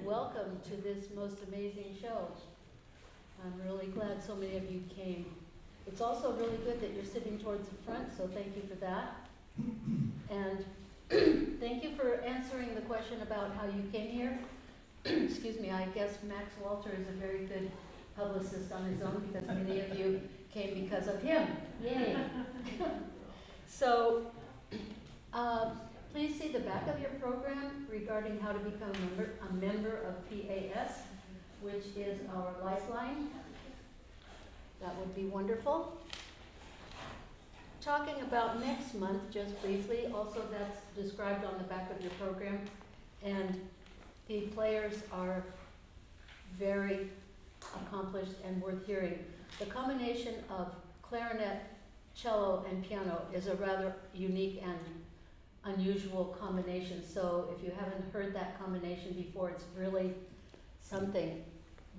Welcome to this most amazing show. I'm really glad so many of you came. It's also really good that you're sitting towards the front, so thank you for that. And thank you for answering the question about how you came here. Excuse me, I guess Max Walter is a very good publicist on his own because many of you came because of him. Yay! So, please see the back of your program regarding how to become a member of PAS, which is our lifeline. That would be wonderful. Talking about next month, just briefly, also that's described on the back of your program, and the players are very accomplished and worth hearing. The combination of clarinet, cello, and piano is a rather unique and unusual combination, so if you haven't heard that combination before, it's really something.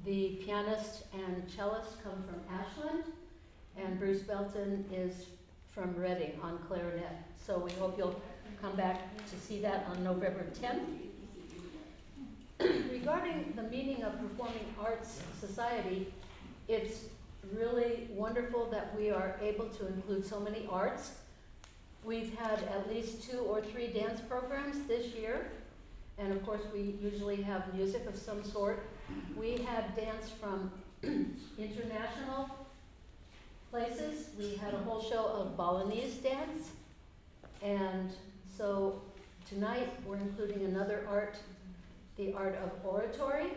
The pianist and cellist come from Ashland, and Bruce Belton is from Reading on clarinet. So we hope you'll come back to see that on November 10th. Regarding the meaning of Performing Arts Society, it's really wonderful that we are able to include so many arts. We've had at least 2 or 3 dance programs this year, and of course we usually have music of some sort. We had dance from international places. We had a whole show of Balinese dance, and so tonight we're including another art, the art of oratory,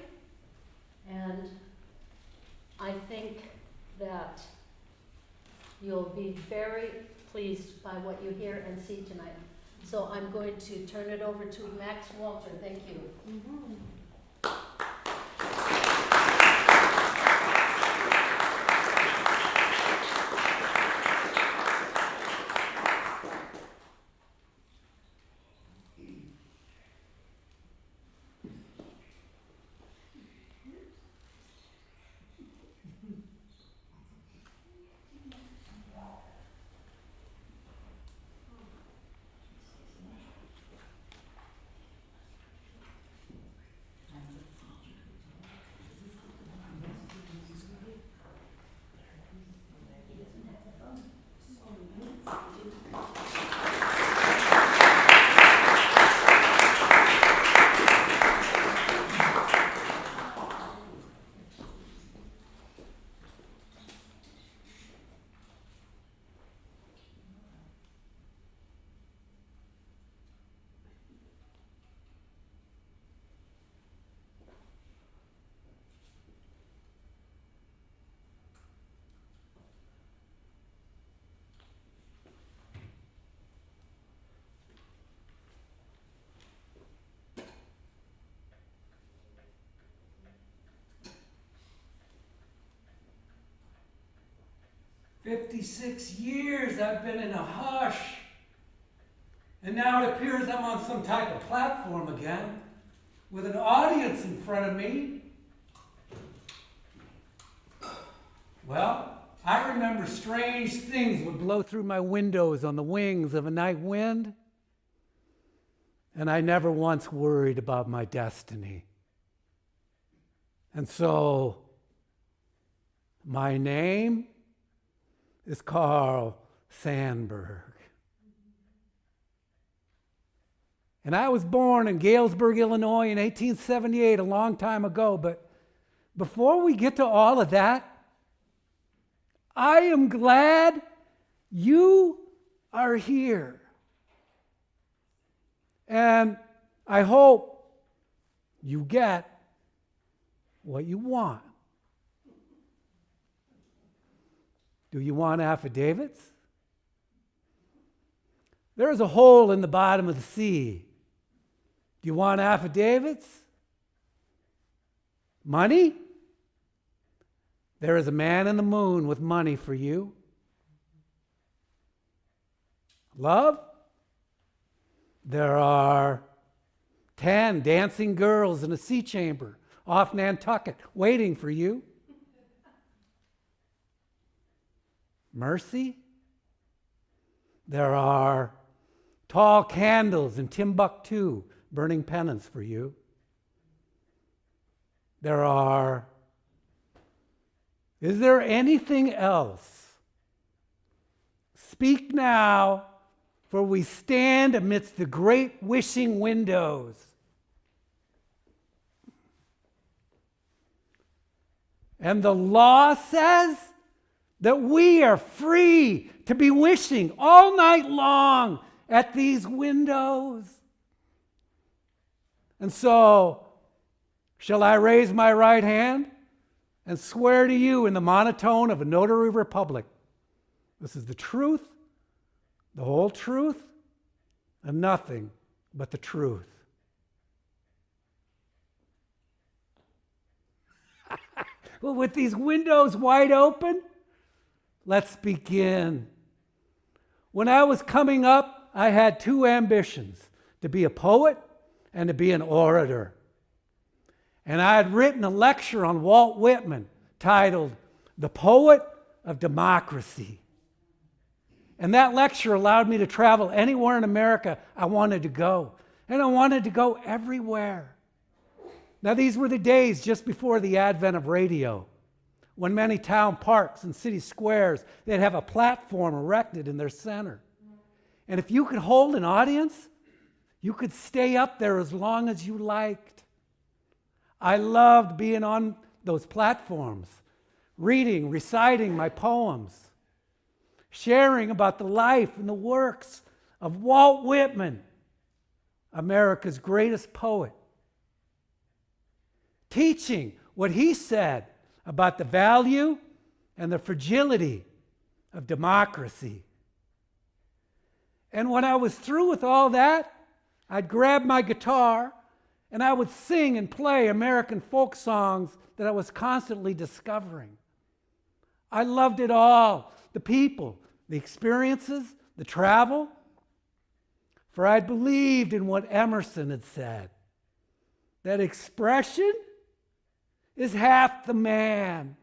and I think that you'll be very pleased by what you hear and see tonight. So I'm going to turn it over to Max Walter. Thank you. Mm-hmm. 56 years I've been in a hush. And now it appears I'm on some type of platform again, with an audience in front of me. Well, I remember strange things would blow through my windows on the wings of a night wind, and I never once worried about my destiny. And so, my name is Carl Sandburg. And I was born in Galesburg, Illinois in 1878, a long time ago. But before we get to all of that, I am glad you are here. And I hope you get what you want. Do you want affidavits? There is a hole in the bottom of the sea. Do you want affidavits? Money? There is a man in the moon with money for you. Love? There are 10 dancing girls in a sea chamber off Nantucket waiting for you. Mercy? There are tall candles in Timbuktu burning penance for you. Is there anything else? Speak now, for we stand amidst the great wishing windows. And the law says that we are free to be wishing all night long at these windows. And so, shall I raise my right hand and swear to you in the monotone of a notary republic? This is the truth, the whole truth, and nothing but the truth. Well, with these windows wide open, let's begin. When I was coming up, I had two ambitions, to be a poet and to be an orator. And I had written a lecture on Walt Whitman titled, The Poet of Democracy. And that lecture allowed me to travel anywhere in America I wanted to go. And I wanted to go everywhere. Now, these were the days just before the advent of radio, when many town parks and city squares, they'd have a platform erected in their center. And if you could hold an audience, you could stay up there as long as you liked. I loved being on those platforms, reading, reciting my poems, sharing about the life and the works of Walt Whitman, America's greatest poet, teaching what he said about the value and the fragility of democracy. And when I was through with all that, I'd grab my guitar and I would sing and play American folk songs that I was constantly discovering. I loved it all, the people, the experiences, the travel, for I believed in what Emerson had said, that expression is half the man.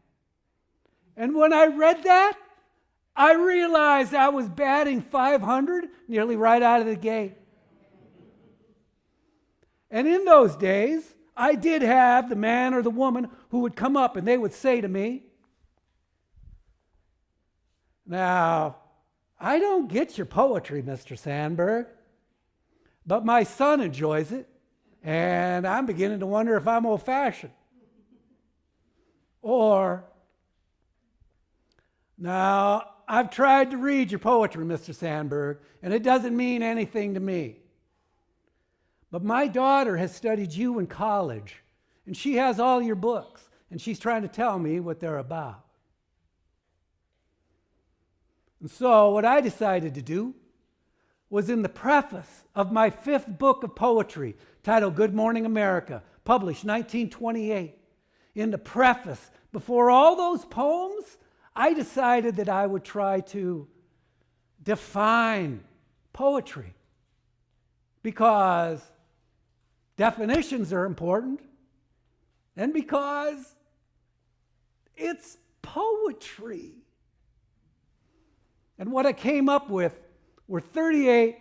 And when I read that, I realized I was batting 500 nearly right out of the gate. And in those days, I did have the man or the woman who would come up and they would say to me, "Now, I don't get your poetry, Mr. Sandburg, but my son enjoys it, and I'm beginning to wonder if I'm old-fashioned." Or, "Now, I've tried to read your poetry, Mr. Sandburg, and it doesn't mean anything to me. But my daughter has studied you in college, and she has all your books, and she's trying to tell me what they're about." And so what I decided to do was, in the preface of my 5th book of poetry, titled Good Morning America, published 1928, in the preface, before all those poems, I decided that I would try to define poetry, because definitions are important and because it's poetry. And what I came up with were 38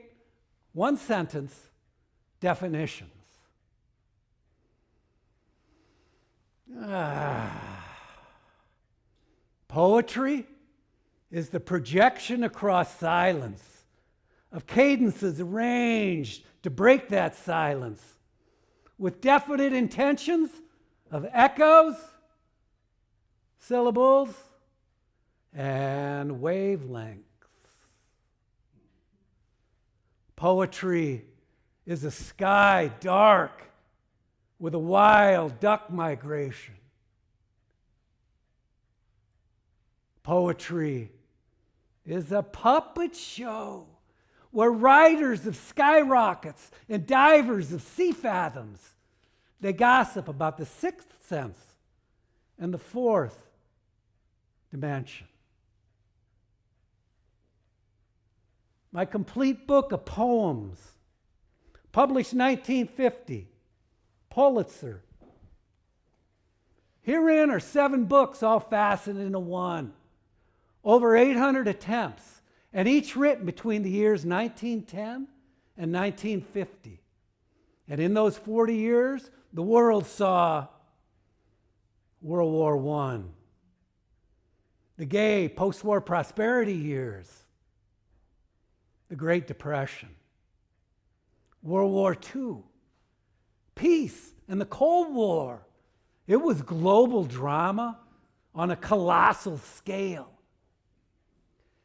one-sentence definitions. Poetry is the projection across silence of cadences arranged to break that silence with definite intentions of echoes, syllables, and wavelengths. Poetry is a sky dark with a wild duck migration. Poetry is a puppet show where riders of skyrockets and divers of sea fathoms, they gossip about the sixth sense and the fourth dimension. My complete book of poems, published 1950, Pulitzer. Herein are 7 books all fastened into one. Over 800 attempts, and each written between the years 1910 and 1950. And in those 40 years, the world saw World War I, the gay post-war prosperity years, the Great Depression, World War II, peace and the Cold War. It was global drama on a colossal scale.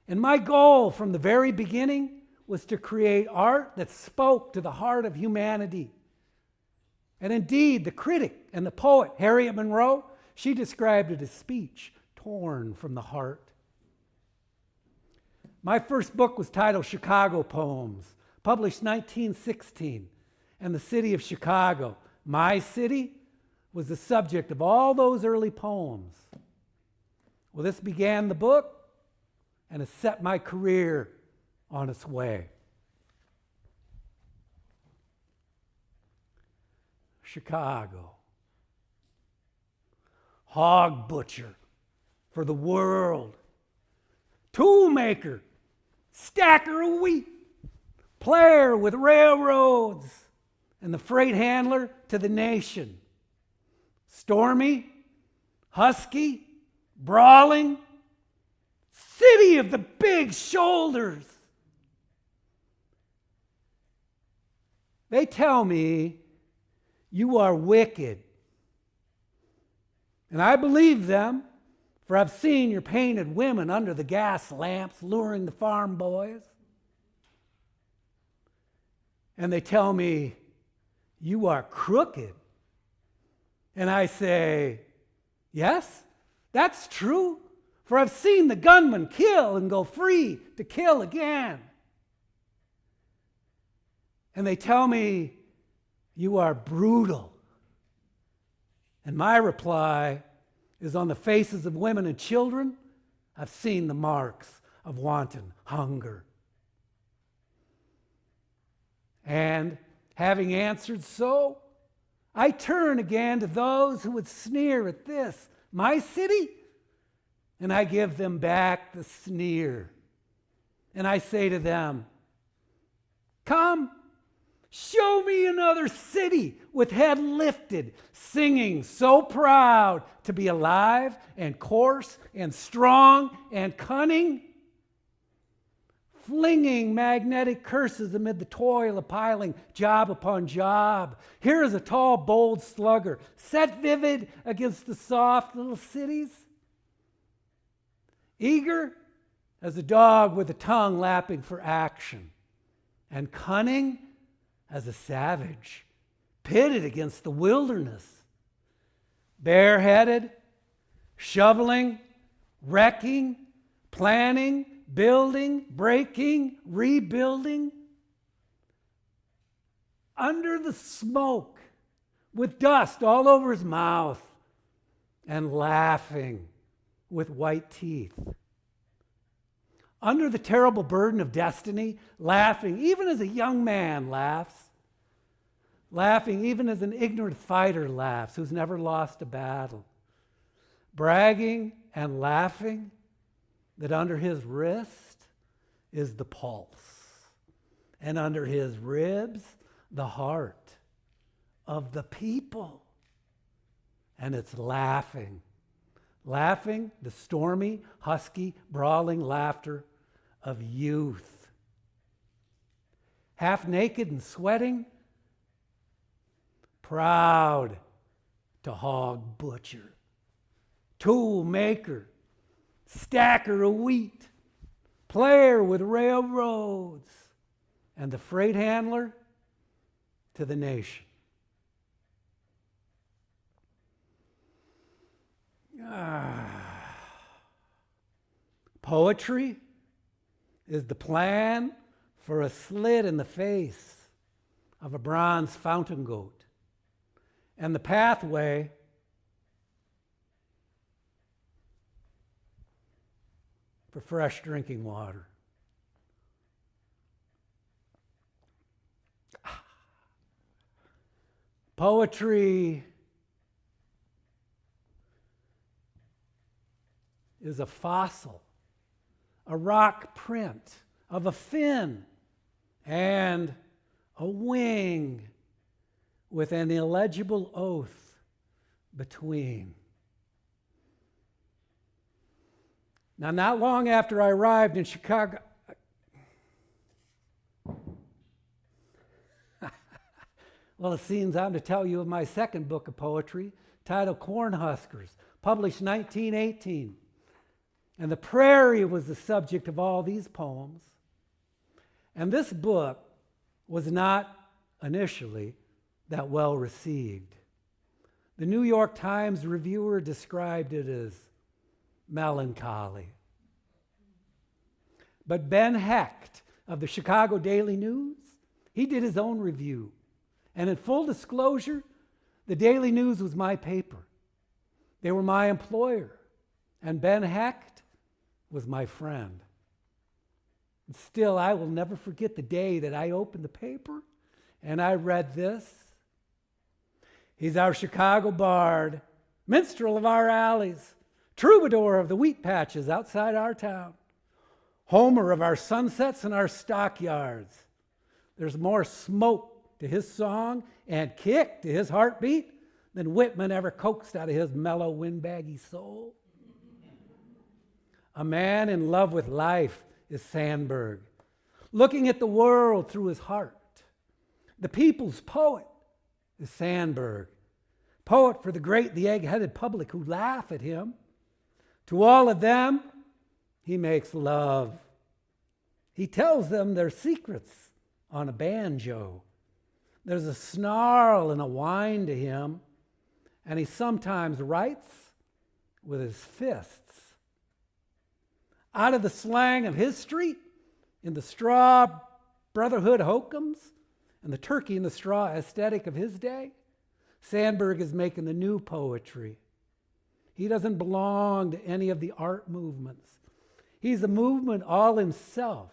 And my goal from the very beginning was to create art that spoke to the heart of humanity. And indeed, the critic and the poet, Harriet Monroe, she described it as speech torn from the heart. My first book was titled Chicago Poems, published 1916, and the city of Chicago, my city, was the subject of all those early poems. Well, this began the book, and has set my career on its way. Chicago. Hog butcher for the world. Tool maker, stacker of wheat, player with railroads, and the freight handler to the nation. Stormy, husky, brawling, city of the big shoulders. They tell me you are wicked. And I believe them, for I've seen your painted women under the gas lamps luring the farm boys. And they tell me you are crooked. And I say, yes, that's true. For I've seen the gunman kill and go free to kill again. And they tell me, you are brutal. And my reply is, on the faces of women and children, I've seen the marks of wanton hunger. And having answered so, I turn again to those who would sneer at this, my city, and I give them back the sneer. And I say to them, come, show me another city with head lifted, singing so proud to be alive and coarse and strong and cunning, flinging magnetic curses amid the toil of piling job upon job. Here is a tall, bold slugger, set vivid against the soft little cities, eager as a dog with a tongue lapping for action, and cunning as a savage, pitted against the wilderness, bareheaded, shoveling, wrecking, planning, building, breaking, rebuilding, under the smoke, with dust all over his mouth, and laughing with white teeth. Under the terrible burden of destiny, laughing even as a young man laughs, laughing even as an ignorant fighter laughs who's never lost a battle, bragging and laughing that under his wrist is the pulse, and under his ribs the heart of the people. And it's laughing. Laughing, the stormy, husky, brawling laughter of youth. Half naked and sweating, proud to hog butcher, tool maker, stacker of wheat, player with railroads, and the freight handler to the nation. Poetry is the plan for a slit in the face of a bronze fountain goat, and the pathway for fresh drinking water. Poetry is a fossil, a rock print of a fin and a wing with an illegible oath between. Now, not long after I arrived in Chicago, well, it seems I'm to tell you of my second book of poetry, titled Cornhuskers, published 1918. And the prairie was the subject of all these poems. And this book was not initially that well received. The New York Times reviewer described it as melancholy. But Ben Hecht of the Chicago Daily News, he did his own review. And in full disclosure, the Daily News was my paper. They were my employer. And Ben Hecht was my friend. And still, I will never forget the day that I opened the paper and I read this. He's our Chicago bard, minstrel of our alleys, troubadour of the wheat patches outside our town, homer of our sunsets and our stockyards. There's more smoke to his song and kick to his heartbeat than Whitman ever coaxed out of his mellow, windbaggy soul. A man in love with life is Sandburg, looking at the world through his heart. The people's poet is Sandburg, poet for the great, the egg-headed public who laugh at him. To all of them, he makes love. He tells them their secrets on a banjo. There's a snarl and a whine to him, and he sometimes writes with his fists. Out of the slang of his street, in the straw brotherhood hokums, and the turkey in the straw aesthetic of his day, Sandburg is making the new poetry. He doesn't belong to any of the art movements. He's a movement all himself.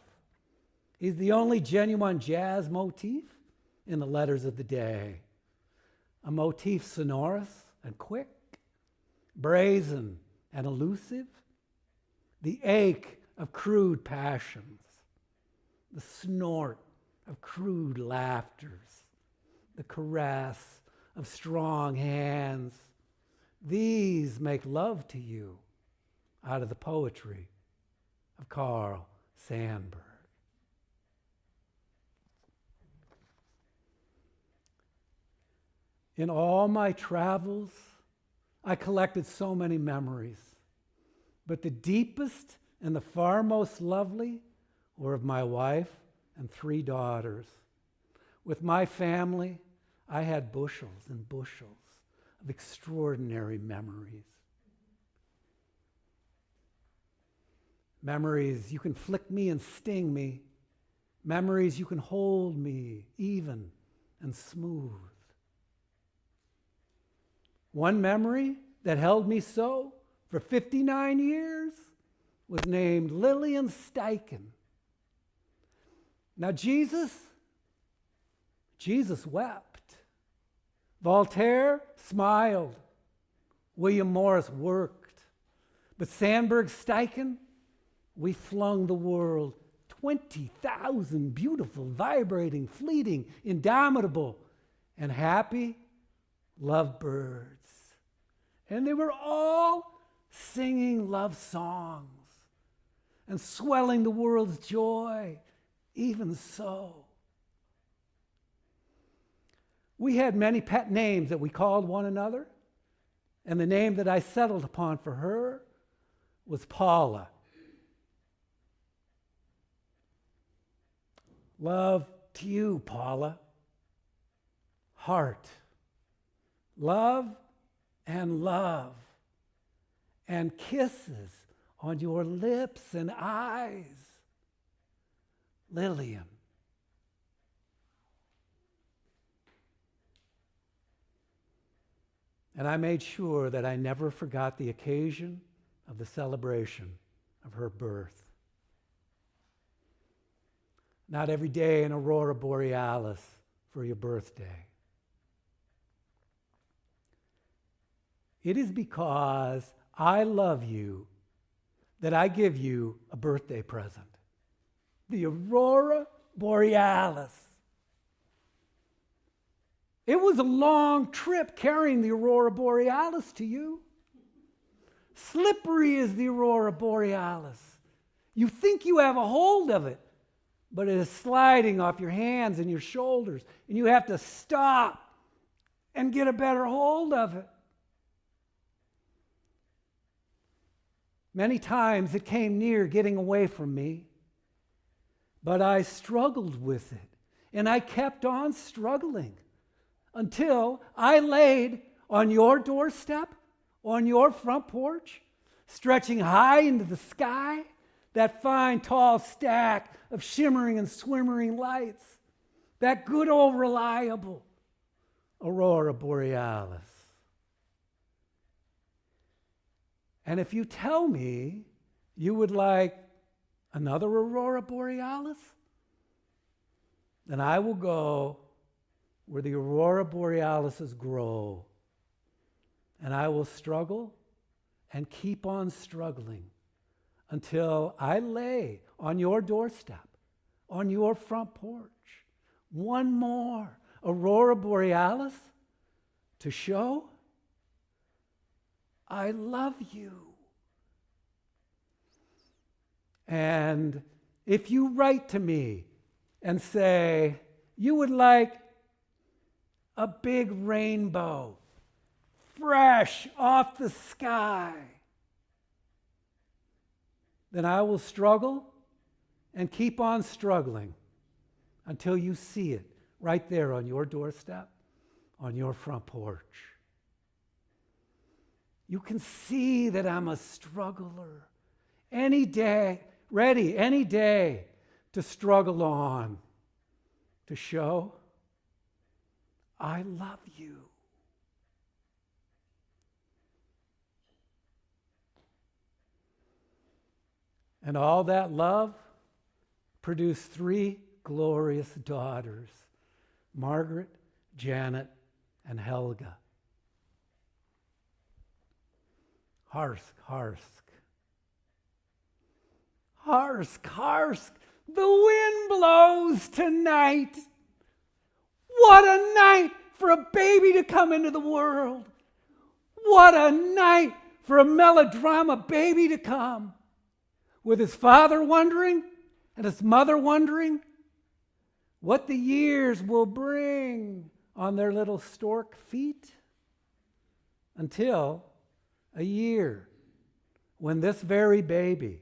He's the only genuine jazz motif in the letters of the day. A motif sonorous and quick, brazen and elusive, the ache of crude passions, the snort of crude laughters, the caress of strong hands. These make love to you out of the poetry of Carl Sandburg. In all my travels, I collected so many memories, but the deepest and the far most lovely were of my wife and 3 daughters. With my family, I had bushels and bushels of extraordinary memories. Memories you can flick me and sting me. Memories you can hold me even and smooth. One memory that held me so for 59 years was named Lillian Steichen. Now Jesus wept. Voltaire smiled. William Morris worked. But Sandburg Steichen, we flung the world 20,000 beautiful, vibrating, fleeting, indomitable, and happy lovebirds. And they were all singing love songs and swelling the world's joy. Even so, we had many pet names that we called one another, and the name that I settled upon for her was Paula. Love to you, Paula. Heart. Love, and kisses on your lips and eyes. Lillian, And I made sure that I never forgot the occasion of the celebration of her birth. Not every day an Aurora Borealis for your birthday. It is because I love you that I give you a birthday present. The Aurora Borealis. It was a long trip carrying the Aurora Borealis to you. Slippery is the Aurora Borealis. You think you have a hold of it, but it is sliding off your hands and your shoulders, and you have to stop and get a better hold of it. Many times it came near getting away from me, but I struggled with it, and I kept on struggling until I laid on your doorstep, on your front porch, stretching high into the sky, that fine, tall stack of shimmering and swimmering lights, that good old reliable Aurora Borealis. And if you tell me you would like another Aurora Borealis, then I will go where the Aurora Borealises grow, and I will struggle and keep on struggling until I lay on your doorstep, on your front porch, one more Aurora Borealis to show I love you. And if you write to me and say you would like a big rainbow, fresh off the sky, then I will struggle and keep on struggling until you see it right there on your doorstep, on your front porch. You can see that I'm a struggler. Any day, ready any day to struggle on, to show I love you. And all that love produced 3 glorious daughters, Margaret, Janet, and Helga. Harsk, harsk. Harsk, harsk, the wind blows tonight. What a night for a baby to come into the world. What a night for a melodrama baby to come. With his father wondering and his mother wondering what the years will bring on their little stork feet, until a year when this very baby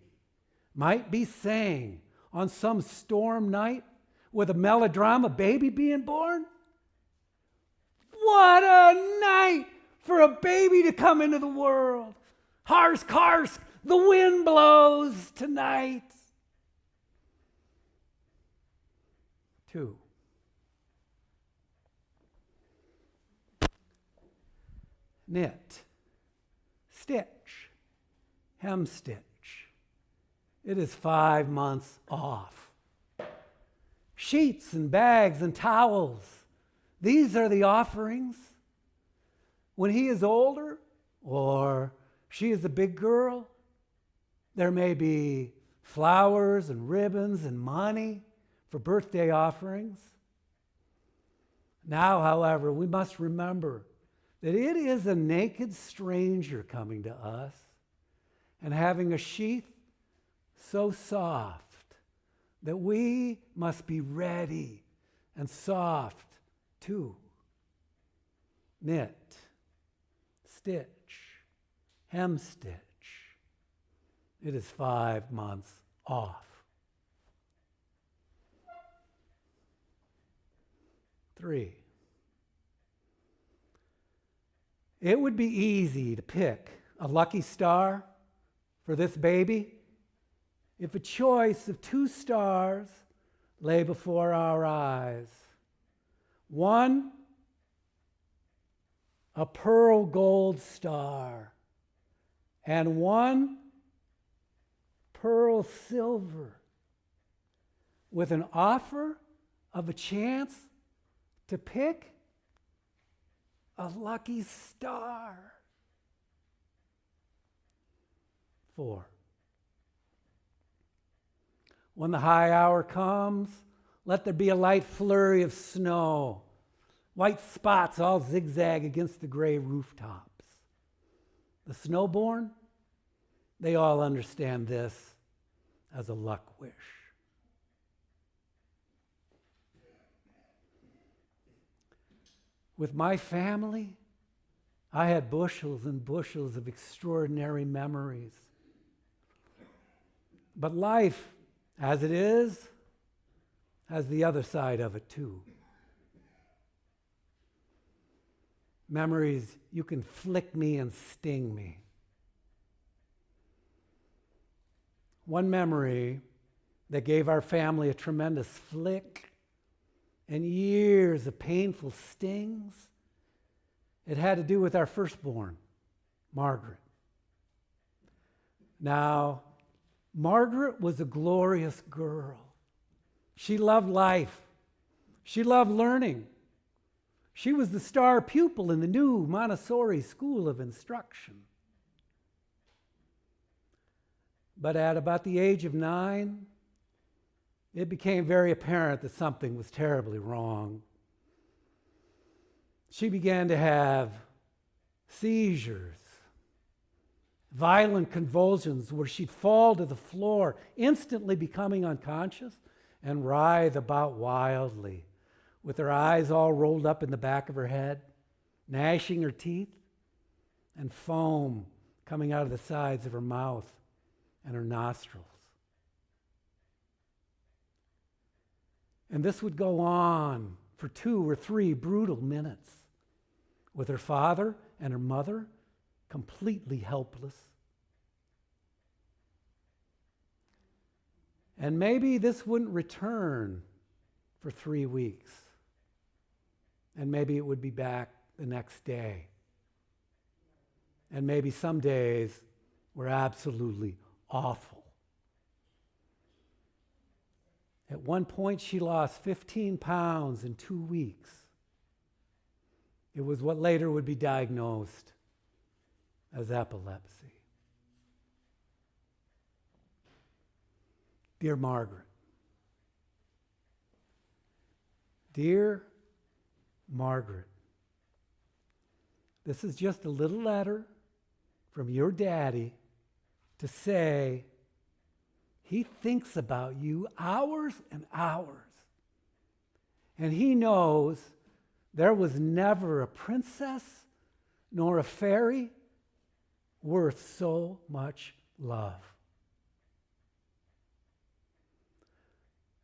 might be saying on some storm night with a melodrama baby being born, what a night for a baby to come into the world. Harsk, harsk, the wind blows tonight. 2. Knit, stitch, hemstitch. It is 5 months off. Sheets and bags and towels, these are the offerings. When he is older, or she is a big girl, there may be flowers and ribbons and money for birthday offerings. Now, however, we must remember that it is a naked stranger coming to us and having a sheath so soft that we must be ready and soft too. Knit, stitch, hemstitch. It is 5 months off. 3. It would be easy to pick a lucky star for this baby if a choice of 2 stars lay before our eyes. One, a pearl gold star, and one pearl silver, with an offer of a chance to pick a lucky star. 4. When the high hour comes, let there be a light flurry of snow. White spots all zigzag against the gray rooftops. The snowborn, they all understand this as a luck wish. With my family, I had bushels and bushels of extraordinary memories. But life, as it is, has the other side of it too. Memories, you can flick me and sting me. One memory that gave our family a tremendous flick and years of painful stings, it had to do with our firstborn, Margaret. Now, Margaret was a glorious girl. She loved life. She loved learning. She was the star pupil in the new Montessori School of Instruction. But at about the age of 9, it became very apparent that something was terribly wrong. She began to have seizures, violent convulsions where she'd fall to the floor, instantly becoming unconscious and writhe about wildly, with her eyes all rolled up in the back of her head, gnashing her teeth, and foam coming out of the sides of her mouth and her nostrils. And this would go on for 2 or 3 brutal minutes, with her father and her mother completely helpless. And maybe this wouldn't return for 3 weeks. And maybe it would be back the next day. And maybe some days were absolutely awful. At one point, she lost 15 pounds in 2 weeks. It was what later would be diagnosed as epilepsy. Dear Margaret, dear Margaret, this is just a little letter from your daddy to say he thinks about you hours and hours. And he knows there was never a princess nor a fairy worth so much love.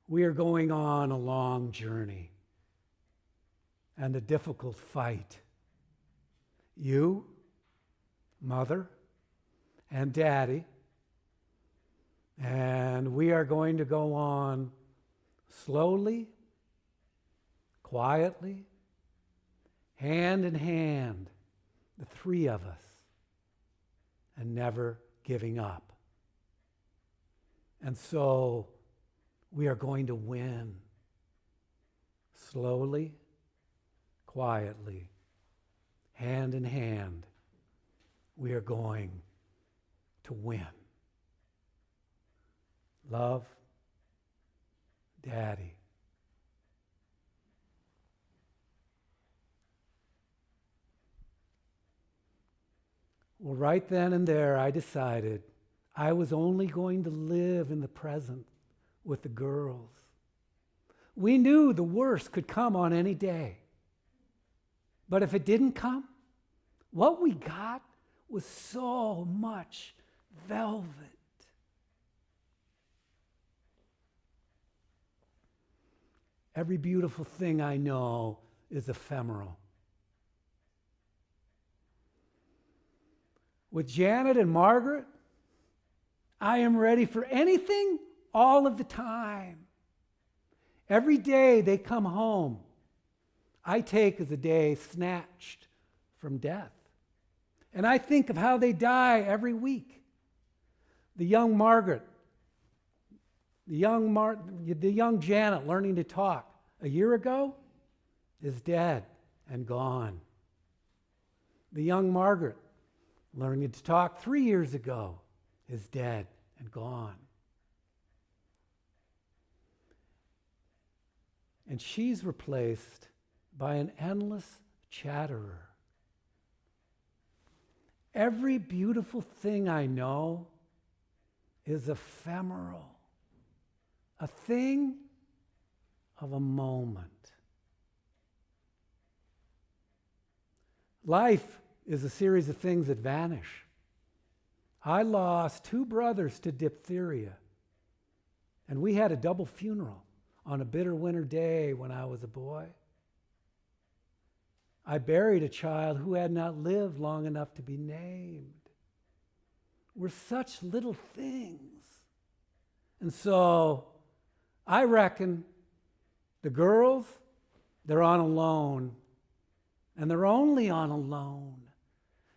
We are going on a long journey and a difficult fight. You, Mother, and Daddy, and we are going to go on slowly, quietly, hand in hand, the 3 of us, and never giving up. And so we are going to win slowly, quietly, hand in hand. We are going to win. Love, Daddy. Well, right then and there, I decided I was only going to live in the present with the girls. We knew the worst could come on any day. But if it didn't come, what we got was so much velvet. Every beautiful thing I know is ephemeral. With Janet and Margaret, I am ready for anything all of the time. Every day they come home, I take as a day snatched from death. And I think of how they die every week. The young Margaret, the young Janet learning to talk a year ago is dead and gone. The young Margaret learning to talk 3 years ago is dead and gone. And she's replaced by an endless chatterer. Every beautiful thing I know is ephemeral, a thing of a moment. Life is a series of things that vanish. I lost 2 brothers to diphtheria, and we had a double funeral on a bitter winter day when I was a boy. I buried a child who had not lived long enough to be named. We're such little things. And so I reckon the girls, they're on a loan. And they're only on a loan.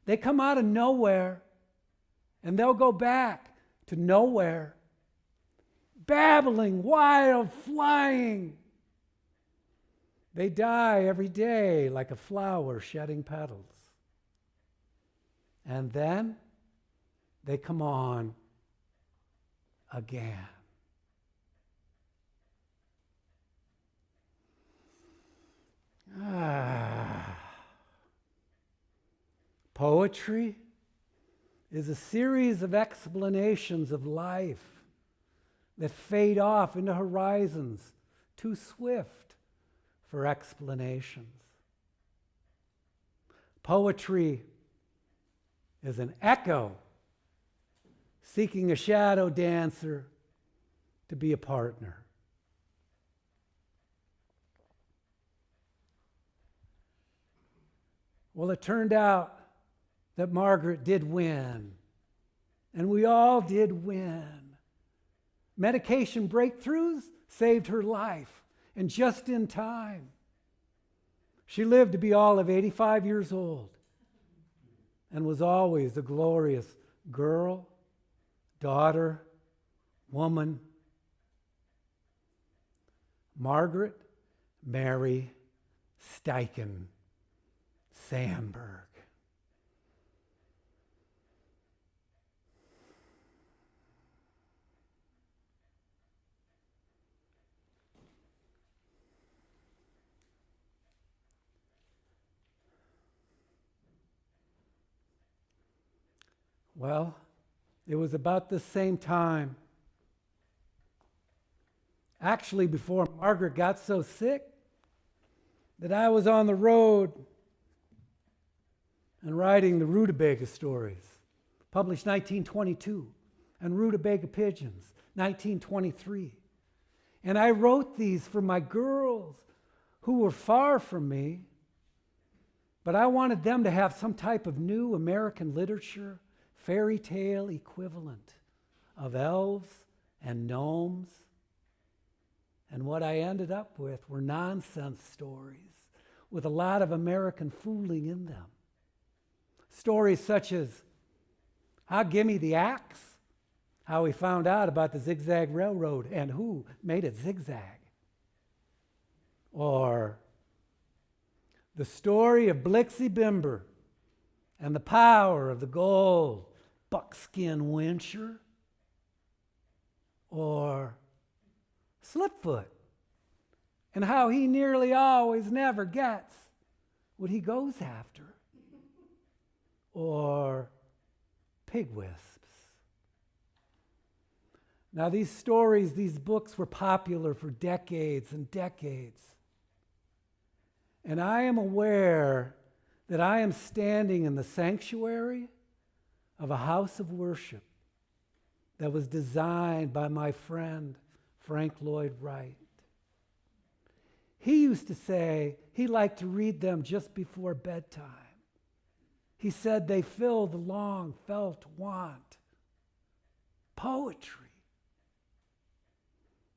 They come out of nowhere, and they'll go back to nowhere. Babbling, wild, flying. They die every day like a flower shedding petals. And then they come on again. Poetry is a series of explanations of life that fade off into horizons too swift for explanations. Poetry is an echo seeking a shadow dancer to be a partner. Well, it turned out that Margaret did win, and we all did win. Medication breakthroughs saved her life, and just in time. She lived to be all of 85 years old and was always a glorious girl, daughter, woman. Margaret Mary Steichen Sandburg. Well, it was about the same time, actually before Margaret got so sick, that I was on the road and writing the Rootabaga stories, published 1922, and Rootabaga Pigeons, 1923. And I wrote these for my girls who were far from me, but I wanted them to have some type of new American literature, fairy tale equivalent of elves and gnomes. And what I ended up with were nonsense stories with a lot of American fooling in them. Stories such as how Gimme the Axe, how we found out about the Zigzag Railroad and who made it zigzag. Or the story of Blixie Bimber and the power of the gold buckskin whincher. Or Slipfoot and how he nearly always never gets what he goes after. Or Pig Wisps. Now these stories, these books were popular for decades and decades. And I am aware that I am standing in the sanctuary of a house of worship that was designed by my friend Frank Lloyd Wright. He used to say he liked to read them just before bedtime. He said they fill the long felt want. Poetry.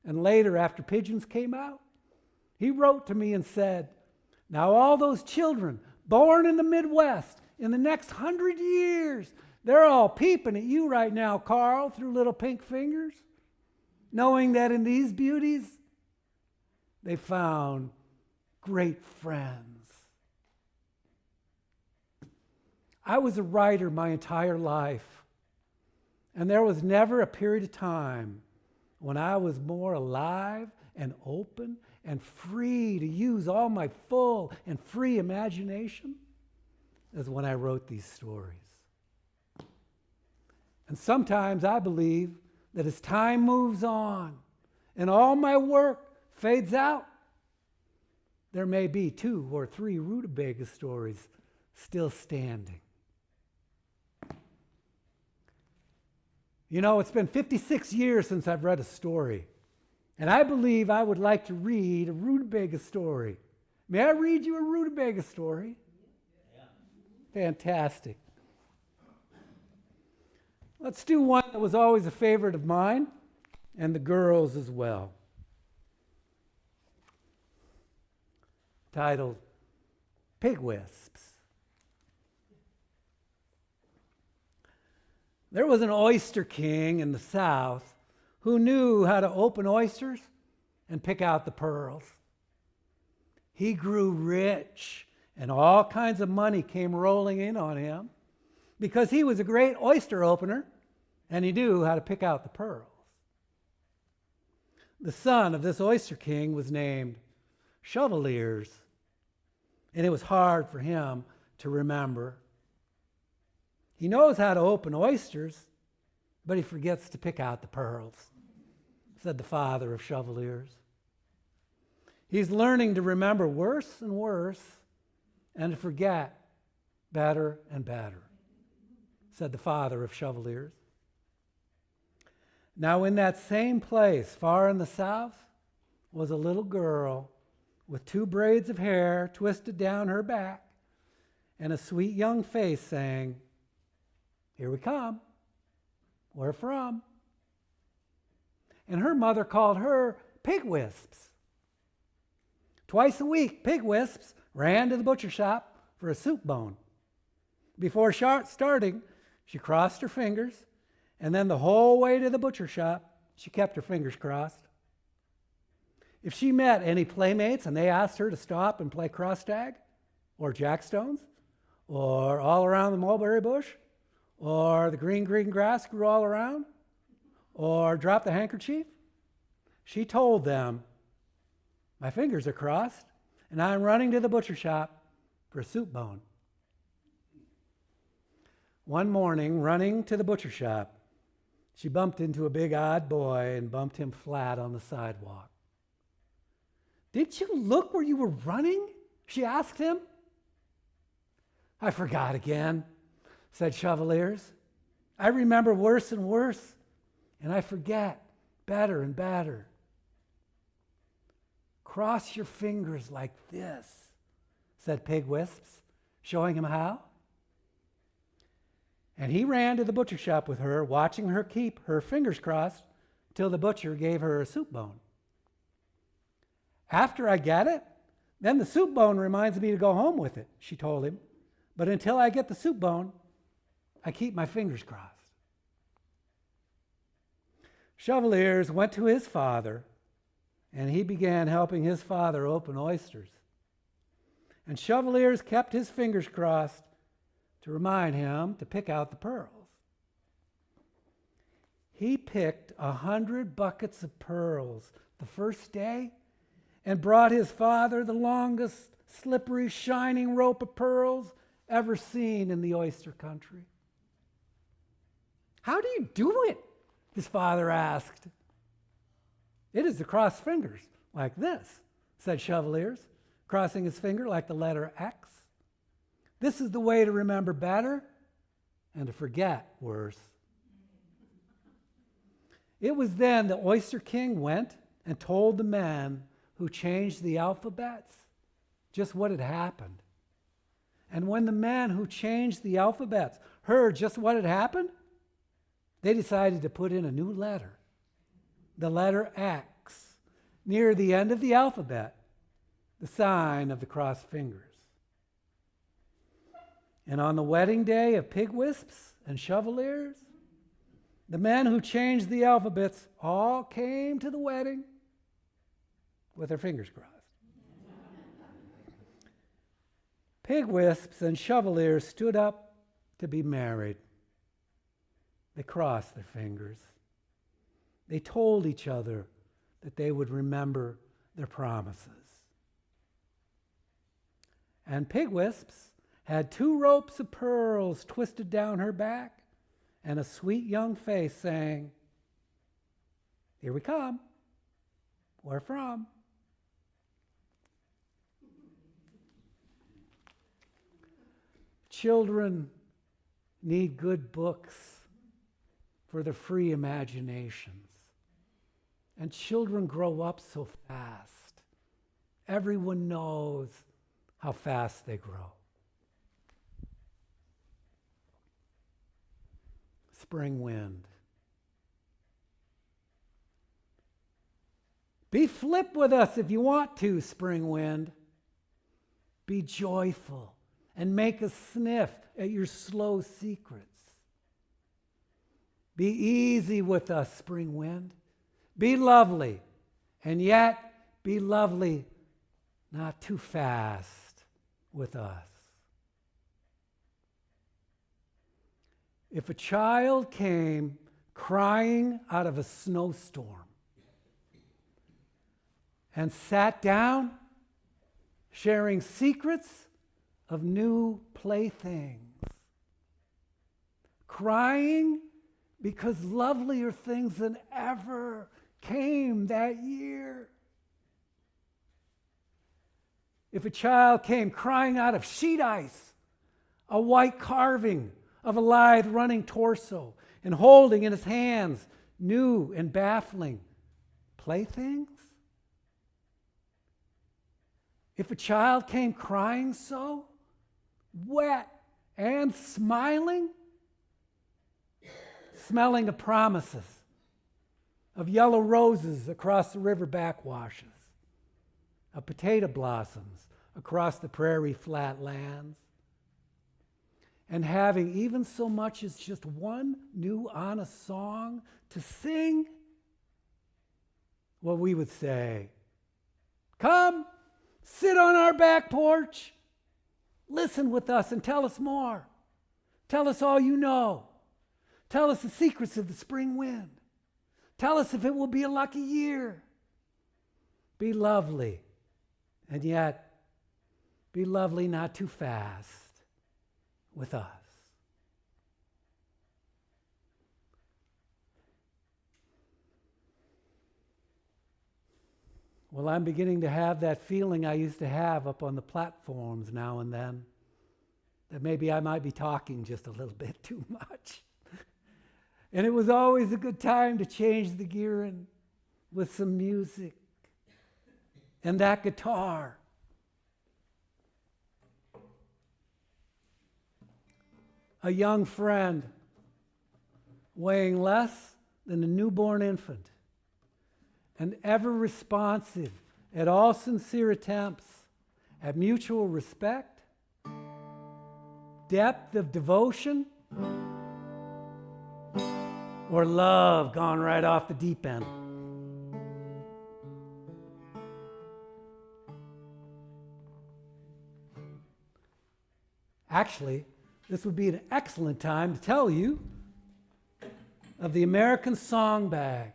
And later, after Pigeons came out, he wrote to me and said, now all those children born in the Midwest in the next 100 years. They're all peeping at you right now, Carl, through little pink fingers, knowing that in these beauties, they found great friends. I was a writer my entire life, and there was never a period of time when I was more alive and open and free to use all my full and free imagination as when I wrote these stories. And sometimes I believe that as time moves on and all my work fades out, there may be 2 or 3 Rootabaga stories still standing. You know, it's been 56 years since I've read a story, and I believe I would like to read a Rootabaga story. May I read you a Rootabaga story? Yeah. Fantastic. Let's do one that was always a favorite of mine, and the girls as well. Titled, Pig Wisps. There was an oyster king in the South who knew how to open oysters and pick out the pearls. He grew rich, and all kinds of money came rolling in on him because he was a great oyster opener and he knew how to pick out the pearls. The son of this oyster king was named Shovel-Ears, and it was hard for him to remember. He knows how to open oysters, but he forgets to pick out the pearls, said the father of Shovel-Ears. He's learning to remember worse and worse and to forget better and better, said the father of Shovel-Ears. Now in that same place, far in the south, was a little girl with 2 braids of hair twisted down her back and a sweet young face saying, "Here we come. Where from?" And her mother called her Pig Wisps. Twice a week, Pig Wisps ran to the butcher shop for a soup bone. Before starting, she crossed her fingers, and then the whole way to the butcher shop, she kept her fingers crossed. If she met any playmates and they asked her to stop and play cross tag, or jackstones, or all around the mulberry bush, or the green grass grew all around, or drop the handkerchief, she told them, "My fingers are crossed, and I'm running to the butcher shop for a soup bone." One morning, running to the butcher shop, she bumped into a big odd boy and bumped him flat on the sidewalk. "Didn't you look where you were running?" she asked him. "I forgot again," said Shovel-Ears. "I remember worse and worse, and I forget better and better." "Cross your fingers like this," said Pig Wisps, showing him how. And he ran to the butcher shop with her, watching her keep her fingers crossed till the butcher gave her a soup bone. "After I get it, then the soup bone reminds me to go home with it," she told him. "But until I get the soup bone, I keep my fingers crossed." Shovel-Ears went to his father, and he began helping his father open oysters. And Shovel-Ears kept his fingers crossed to remind him to pick out the pearls. He picked 100 buckets of pearls the first day and brought his father the longest, slippery, shining rope of pearls ever seen in the oyster country. "How do you do it?" his father asked. "It is to cross fingers like this," said Shovel-Ears, crossing his finger like the letter X. "This is the way to remember better and to forget worse." It was then the Oyster King went and told the men who changed the alphabets just what had happened. And when the men who changed the alphabets heard just what had happened, they decided to put in a new letter, the letter X, near the end of the alphabet, the sign of the crossed fingers. And on the wedding day of pig wisps and chevaliers, the men who changed the alphabets all came to the wedding with their fingers crossed. Pig wisps and chevaliers stood up to be married. They crossed their fingers. They told each other that they would remember their promises. And pig wisps had 2 ropes of pearls twisted down her back and a sweet young face saying, "Here we come. Where from?" Children need good books for their free imaginations. And children grow up so fast. Everyone knows how fast they grow. Spring wind. Be flip with us if you want to, spring wind. Be joyful and make us sniff at your slow secrets. Be easy with us, spring wind. Be lovely, and yet be lovely not too fast with us. If a child came crying out of a snowstorm and sat down sharing secrets of new playthings, crying because lovelier things than ever came that year. If a child came crying out of sheet ice, a white carving of a lithe running torso, and holding in his hands new and baffling playthings? If a child came crying so, wet and smiling, smelling of promises, of yellow roses across the river backwashes, of potato blossoms across the prairie flatlands, and having even so much as just one new honest song to sing, well, we would say, "Come, sit on our back porch, listen with us and tell us more. Tell us all you know. Tell us the secrets of the spring wind. Tell us if it will be a lucky year. Be lovely, and yet be lovely not too fast with us." Well, I'm beginning to have that feeling I used to have up on the platforms now and then, that maybe I might be talking just a little bit too much. And it was always a good time to change the gearing with some music and that guitar. A young friend weighing less than a newborn infant and ever responsive at all sincere attempts at mutual respect, depth of devotion, or love gone right off the deep end. Actually, this would be an excellent time to tell you of the American Songbag,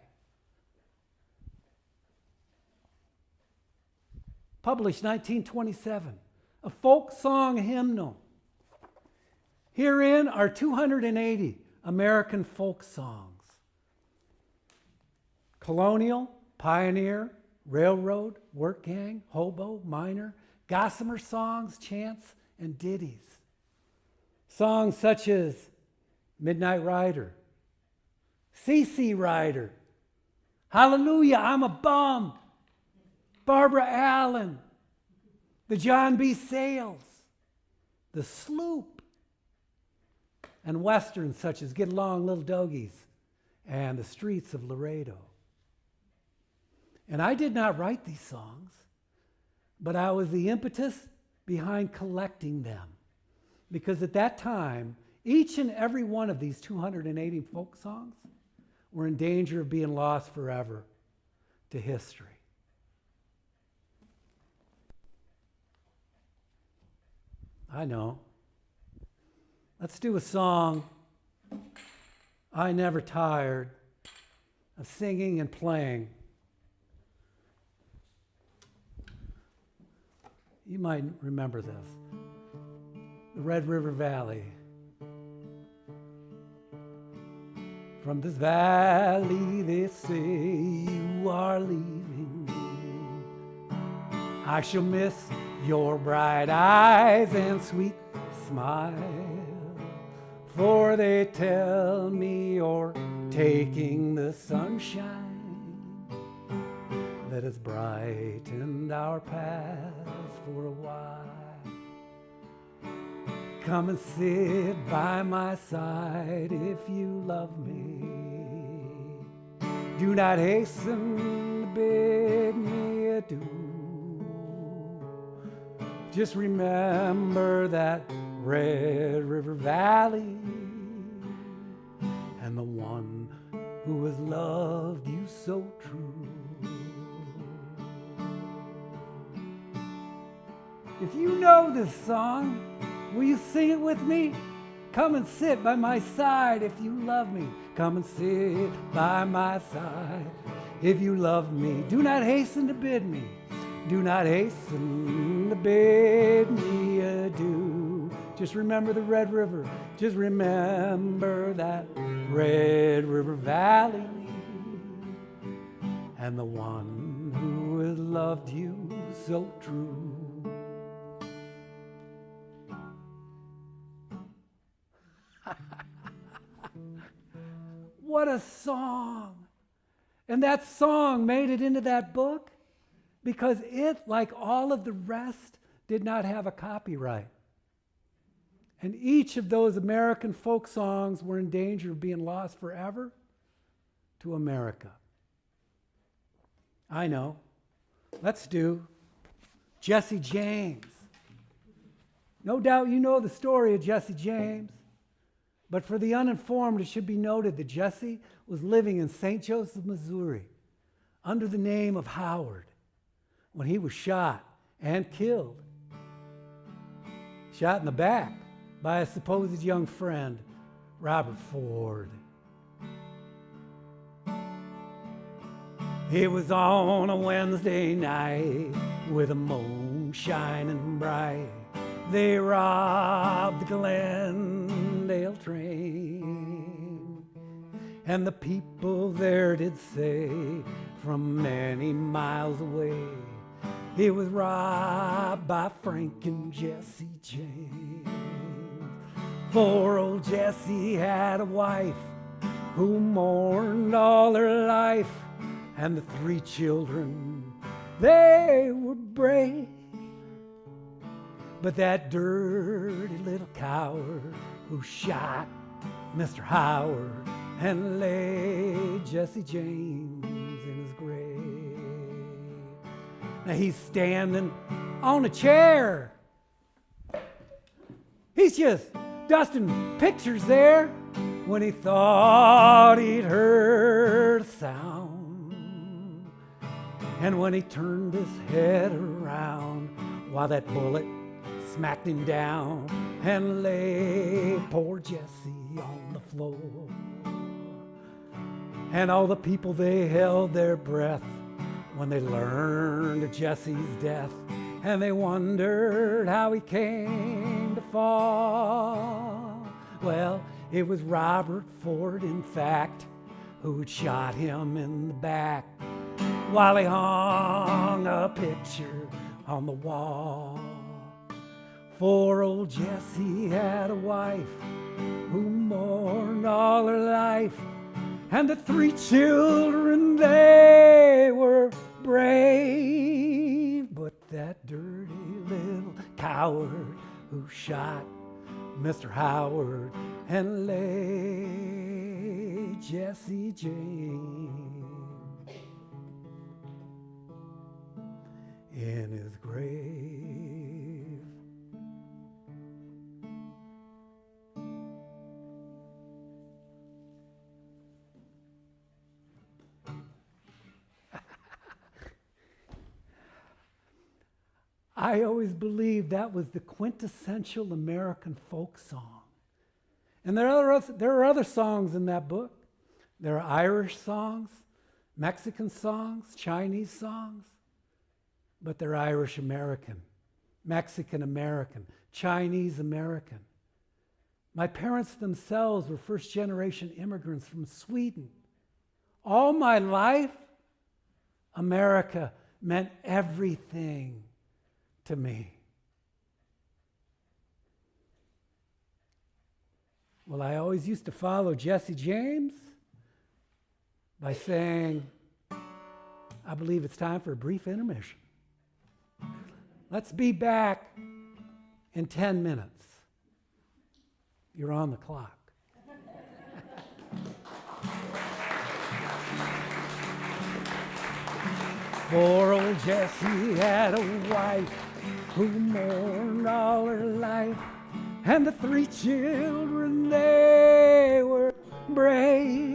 published 1927, a folk song hymnal. Herein are 280 American folk songs. Colonial, pioneer, railroad, work gang, hobo, miner, gossamer songs, chants, and ditties. Songs such as Midnight Rider, CC Rider, Hallelujah, I'm a Bum, Barbara Allen, the John B. Sayles, the Sloop, and westerns such as Get Along Little Dogies and The Streets of Laredo. And I did not write these songs, but I was the impetus behind collecting them Because at that time, each and every one of these 280 folk songs were in danger of being lost forever to history. I know. Let's do a song I never tired of singing and playing. You might remember this. The Red River Valley. From this valley they say you are leaving. I shall miss your bright eyes and sweet smile, for they tell me you're taking the sunshine that has brightened our paths for a while. Come and sit by my side if you love me. Do not hasten to bid me adieu. Just remember that Red River Valley and the one who has loved you so true. If you know this song, will you sing it with me? Come and sit by my side if you love me. Come and sit by my side if you love me. Do not hasten to bid me. Do not hasten to bid me adieu. Just remember the Red River. Just remember that Red River Valley and the one who has loved you so true. What a song. And that song made it into that book because it, like all of the rest, did not have a copyright. And each of those American folk songs were in danger of being lost forever to America. I know. Let's do Jesse James. No doubt you know the story of Jesse James. But for the uninformed, it should be noted that Jesse was living in St. Joseph, Missouri, under the name of Howard, when he was shot and killed. Shot in the back by a supposed young friend, Robert Ford. It was on a Wednesday night with the moon shining bright. They robbed the Glendale train, and the people there did say from many miles away it was robbed by Frank and Jesse James. For old Jesse had a wife who mourned all her life, and the 3 children, they were brave. But that dirty little coward who shot Mr. Howard and laid Jesse James in his grave. Now he's standing on a chair. He's just dusting pictures there when he thought he'd heard a sound. And when he turned his head around, while that bullet smacked him down and laid poor Jesse on the floor. And all the people, they held their breath when they learned of Jesse's death, and they wondered how he came to fall. Well, it was Robert Ford, in fact, who'd shot him in the back while he hung a picture on the wall. For old Jesse had a wife who mourned all her life, and the 3 children, they were brave. But that dirty little coward who shot Mr. Howard and laid Jesse James in his grave. I always believed that was the quintessential American folk song. And there are other songs in that book. There are Irish songs, Mexican songs, Chinese songs, but they're Irish American, Mexican American, Chinese American. My parents themselves were first generation immigrants from Sweden. All my life, America meant everything to me. Well, I always used to follow Jesse James by saying, I believe it's time for a brief intermission. Let's be back in 10 minutes. You're on the clock. Poor old Jessie had a wife who mourned all her life, and the 3 children, they were brave.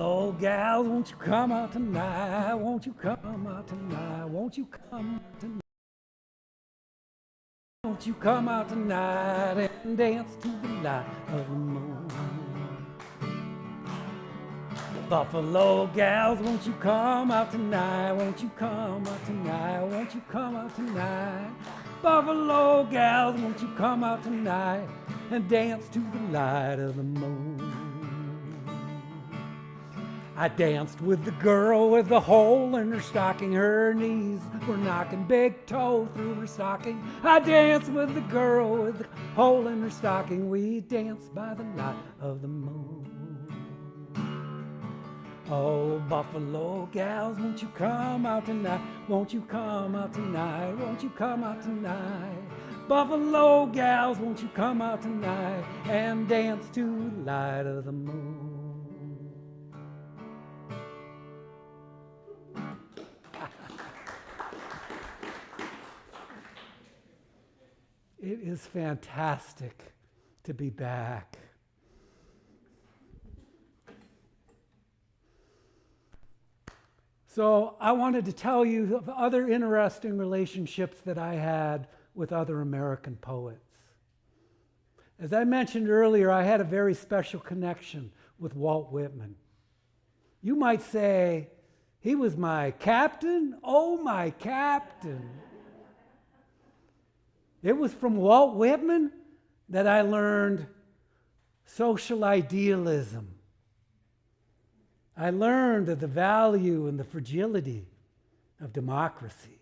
Buffalo gals, won't you come out tonight? Won't you come out tonight? Won't you come out tonight? Won't you come out tonight and dance to the light of the moon? Buffalo gals, won't you come out tonight? Won't you come out tonight? Won't you come out tonight? Buffalo gals, won't you come out tonight and dance to the light of the moon? I danced with the girl with the hole in her stocking. Her knees were knocking, big toe through her stocking. I danced with the girl with the hole in her stocking. We danced by the light of the moon. Oh, Buffalo gals, won't you come out tonight? Won't you come out tonight? Won't you come out tonight? Buffalo gals, won't you come out tonight and dance to the light of the moon? It is fantastic to be back. So I wanted to tell you of other interesting relationships that I had with other American poets. As I mentioned earlier, I had a very special connection with Walt Whitman. You might say, he was my captain? Oh, my captain. It was from Walt Whitman that I learned social idealism. I learned of the value and the fragility of democracy.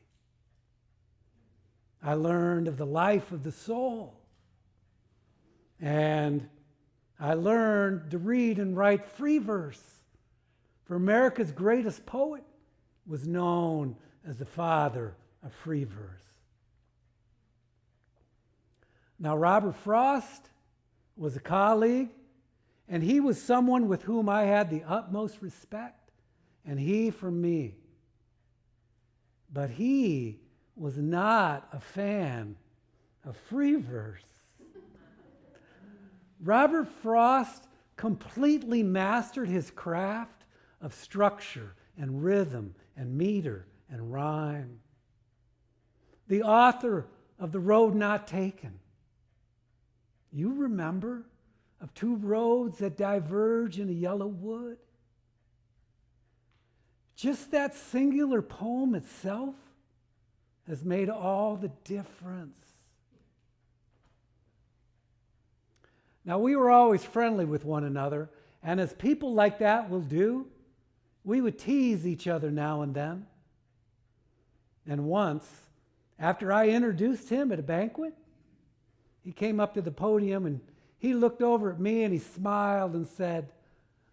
I learned of the life of the soul. And I learned to read and write free verse. For America's greatest poet was known as the father of free verse. Now, Robert Frost was a colleague, and he was someone with whom I had the utmost respect, and he for me. But he was not a fan of free verse. Robert Frost completely mastered his craft of structure and rhythm and meter and rhyme. The author of The Road Not Taken. You remember of two roads that diverge in a yellow wood? Just that singular poem itself has made all the difference. Now, we were always friendly with one another, and as people like that will do, we would tease each other now and then. And once, after I introduced him at a banquet, he came up to the podium and he looked over at me and he smiled and said,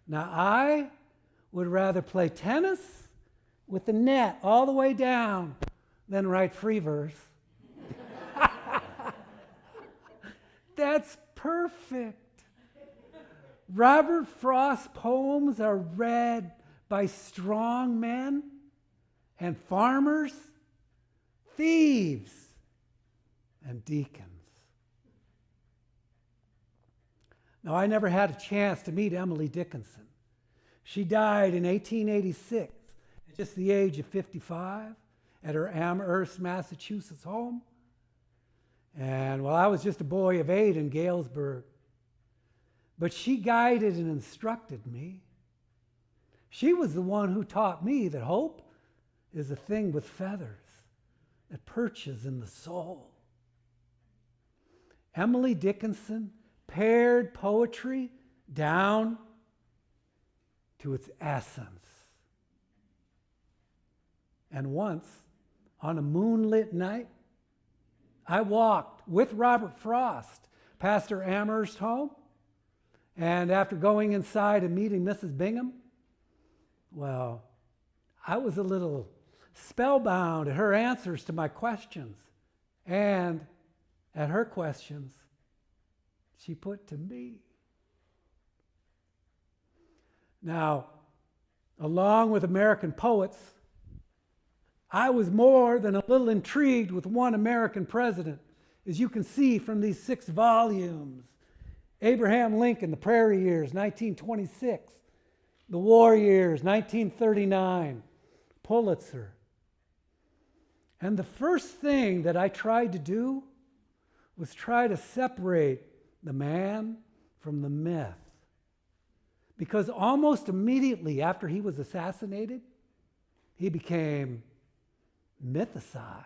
"Now I would rather play tennis with the net all the way down than write free verse." That's perfect. Robert Frost's poems are read by strong men and farmers, thieves, and deacons. Now, I never had a chance to meet Emily Dickinson. She died in 1886 at just the age of 55 at her Amherst, Massachusetts home. And well, I was just a boy of 8 in Galesburg. But she guided and instructed me. She was the one who taught me that hope is a thing with feathers that perches in the soul. Emily Dickinson pared poetry down to its essence. And once, on a moonlit night, I walked with Robert Frost past her Amherst home, and after going inside and meeting Mrs. Bingham, well, I was a little spellbound at her answers to my questions and at her questions she put to me. Now, along with American poets, I was more than a little intrigued with one American president, as you can see from these 6 volumes. Abraham Lincoln, The Prairie Years, 1926. The war years, 1939, Pulitzer. And the first thing that I tried to do was try to separate the man from the myth. Because almost immediately after he was assassinated, he became mythicized.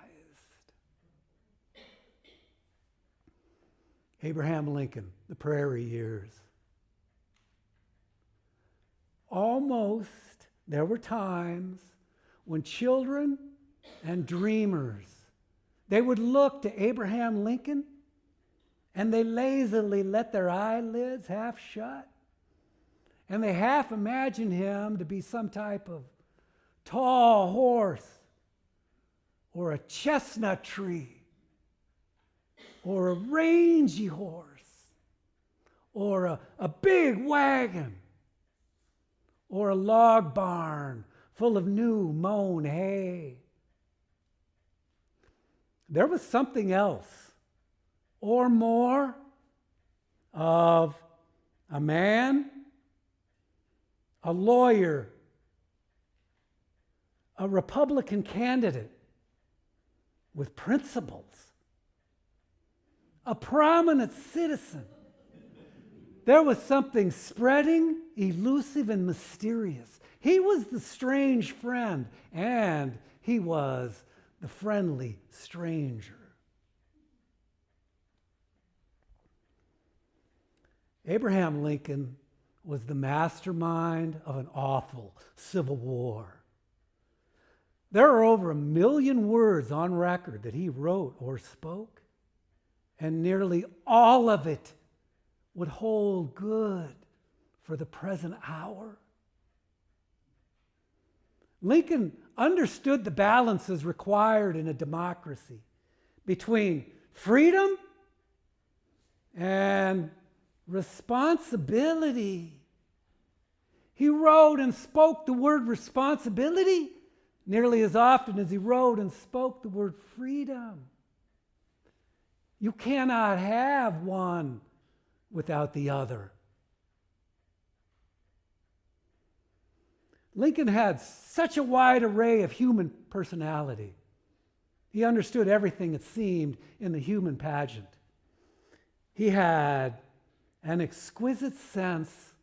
Abraham Lincoln, the Prairie Years. Almost, there were times when children and dreamers, they would look to Abraham Lincoln and they lazily let their eyelids half shut. And they half imagined him to be some type of tall horse or a chestnut tree or a rangy horse or a big wagon or a log barn full of new mown hay. There was something else or more of a man, a lawyer, a Republican candidate with principles, a prominent citizen. There was something spreading, elusive, and mysterious. He was the strange friend, and he was the friendly stranger. Abraham Lincoln was the mastermind of an awful civil war. There are over 1 million words on record that he wrote or spoke, and nearly all of it would hold good for the present hour. Lincoln understood the balances required in a democracy between freedom and responsibility. He wrote and spoke the word responsibility nearly as often as he wrote and spoke the word freedom. You cannot have one without the other. Lincoln had such a wide array of human personality. He understood everything, it seemed, in the human pageant. He had an exquisite sense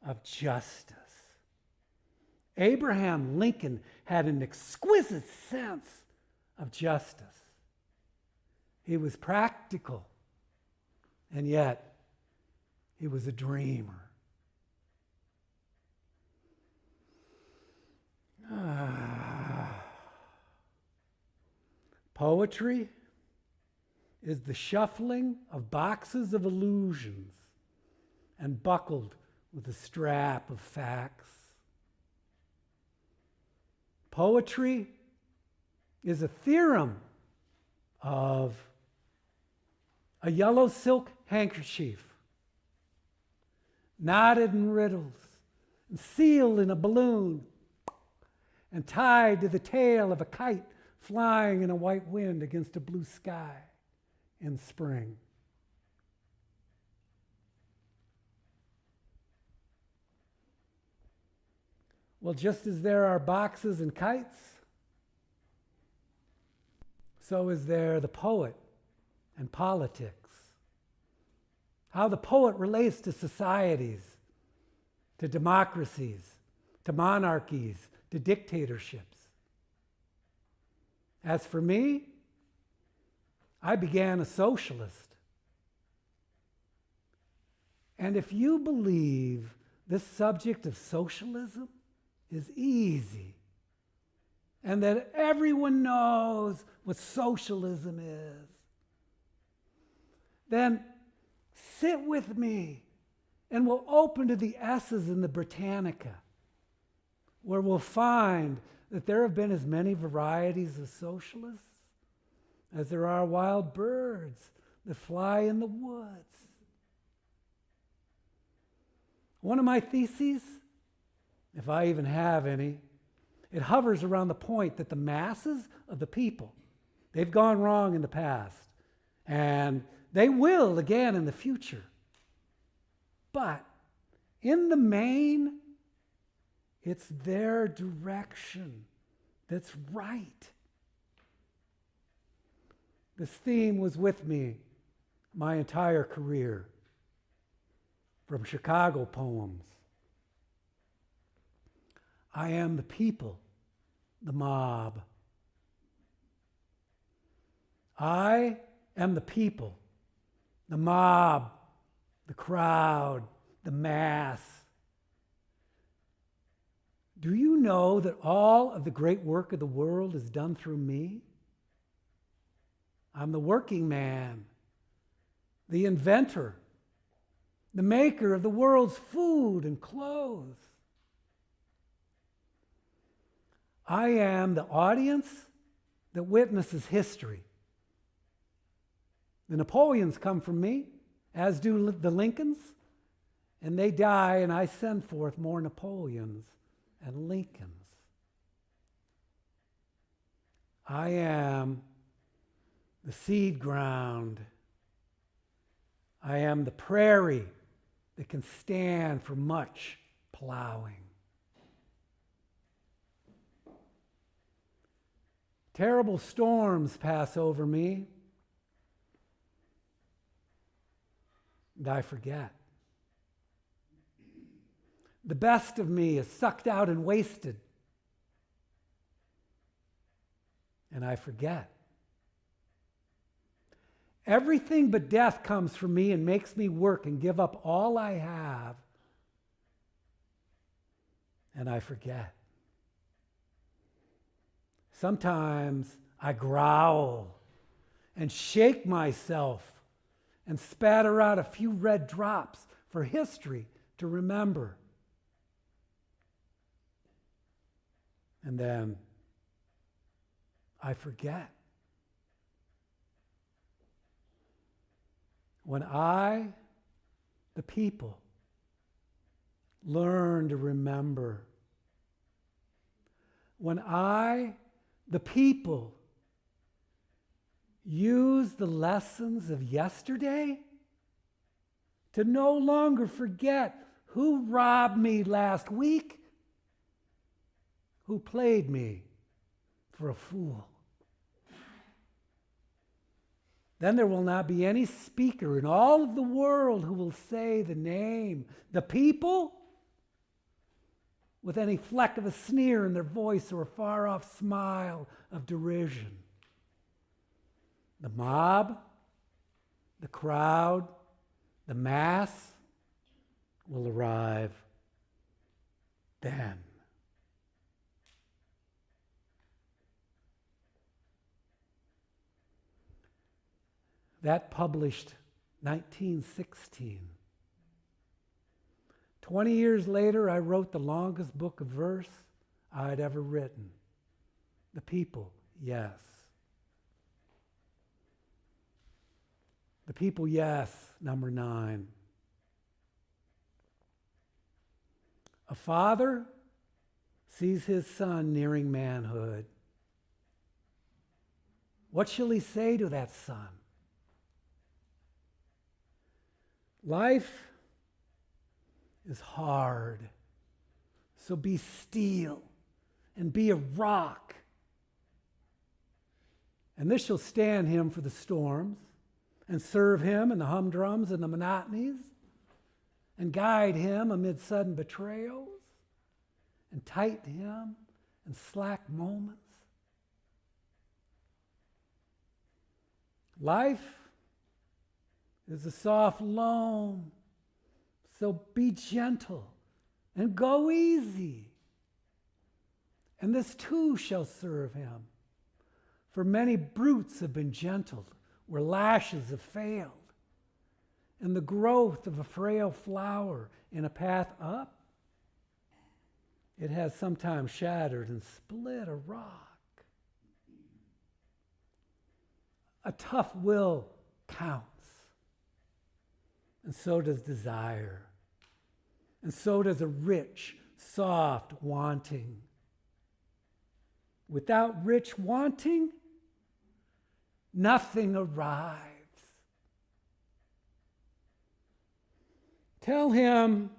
of justice. Abraham Lincoln had an exquisite sense of justice. He was practical, and yet he was a dreamer. Poetry is the shuffling of boxes of illusions and buckled with a strap of facts. Poetry is a theorem of a yellow silk handkerchief, knotted in riddles, and sealed in a balloon, and tied to the tail of a kite flying in a white wind against a blue sky in spring. Well, just as there are boxes and kites, so is there the poet and politics. How the poet relates to societies, to democracies, to monarchies, to dictatorships. As for me, I began a socialist. And if you believe this subject of socialism is easy, and that everyone knows what socialism is, then sit with me and we'll open to the S's in the Britannica, where we'll find that there have been as many varieties of socialists as there are wild birds that fly in the woods. One of my theses, if I even have any, it hovers around the point that the masses of the people, they've gone wrong in the past, and they will again in the future. But in the main, It's their direction that's right. This theme was with me my entire career, from Chicago poems. I am the people, the mob. I am the people, the mob, the crowd, the mass. Do you know that all of the great work of the world is done through me? I'm the working man, the inventor, the maker of the world's food and clothes. I am the audience that witnesses history. The Napoleons come from me, as do the Lincolns, and they die, and I send forth more Napoleons and Lincolns. I am the seed ground. I am the prairie that can stand for much plowing. Terrible storms pass over me, and I forget. The best of me is sucked out and wasted, and I forget. Everything but death comes for me and makes me work and give up all I have, and I forget. Sometimes I growl and shake myself and spatter out a few red drops for history to remember. And then I forget. When I, the people, learn to remember, when I, the people, use the lessons of yesterday to no longer forget who robbed me last week, who played me for a fool. Then there will not be any speaker in all of the world who will say the name, the people, with any fleck of a sneer in their voice or a far-off smile of derision. The mob, the crowd, the mass will arrive then. That published 1916. 20 years later, I wrote the longest book of verse I'd ever written. The People, Yes. The People, Yes, number 9. A father sees his son nearing manhood. What shall he say to that son? Life is hard, so be steel and be a rock. And this shall stand him for the storms and serve him in the humdrums and the monotonies and guide him amid sudden betrayals and tighten him in slack moments. Life is a soft loam, so be gentle and go easy. And this too shall serve him. For many brutes have been gentled where lashes have failed, and the growth of a frail flower in a path up, it has sometimes shattered and split a rock. A tough will counts. And so does desire. And so does a rich, soft wanting. Without rich wanting, nothing arrives. Tell him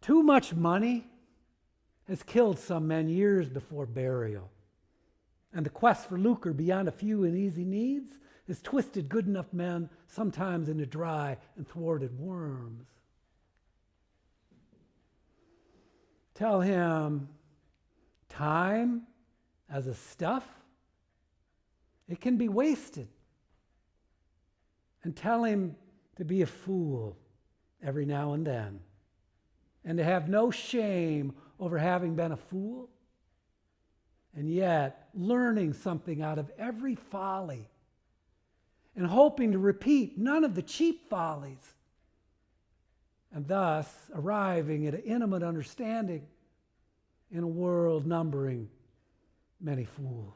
Too much money has killed some men years before burial. And the quest for lucre beyond a few and easy needs has twisted good enough men sometimes into dry and thwarted worms. Tell him time as a stuff, it can be wasted. And tell him to be a fool every now and then, and to have no shame over having been a fool, and yet learning something out of every folly, and hoping to repeat none of the cheap follies, and thus arriving at an intimate understanding in a world numbering many fools.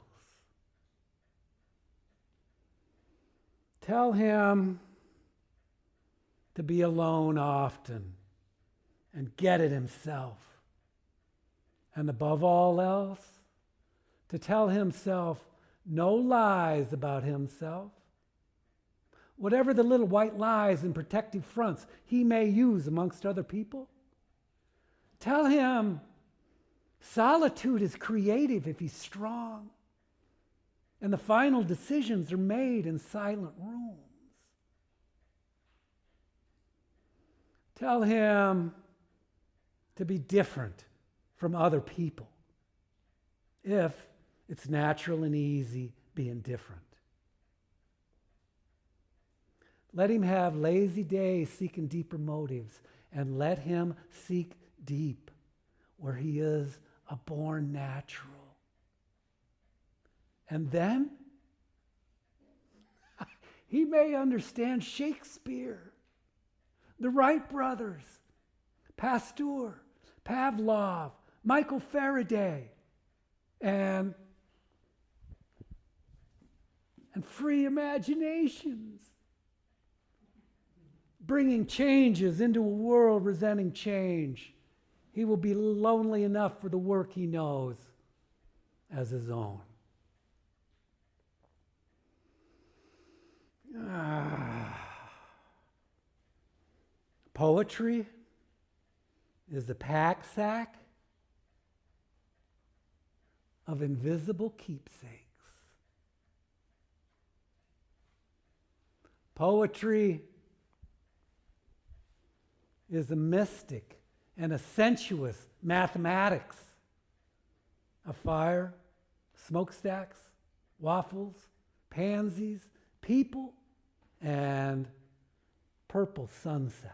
Tell him to be alone often and get it himself. And above all else, to tell himself no lies about himself. Whatever the little white lies and protective fronts he may use amongst other people, tell him solitude is creative if he's strong, and the final decisions are made in silent rooms. Tell him to be different from other people if it's natural and easy being different. Let him have lazy days seeking deeper motives, and let him seek deep where he is a born natural. And then he may understand Shakespeare, the Wright brothers, Pasteur, Pavlov, Michael Faraday, and free imaginations, bringing changes into a world resenting change. He will be lonely enough for the work he knows as his own. Poetry is the pack sack of invisible keepsakes. Poetry is a mystic and a sensuous mathematics of fire, smokestacks, waffles, pansies, people, and purple sunsets.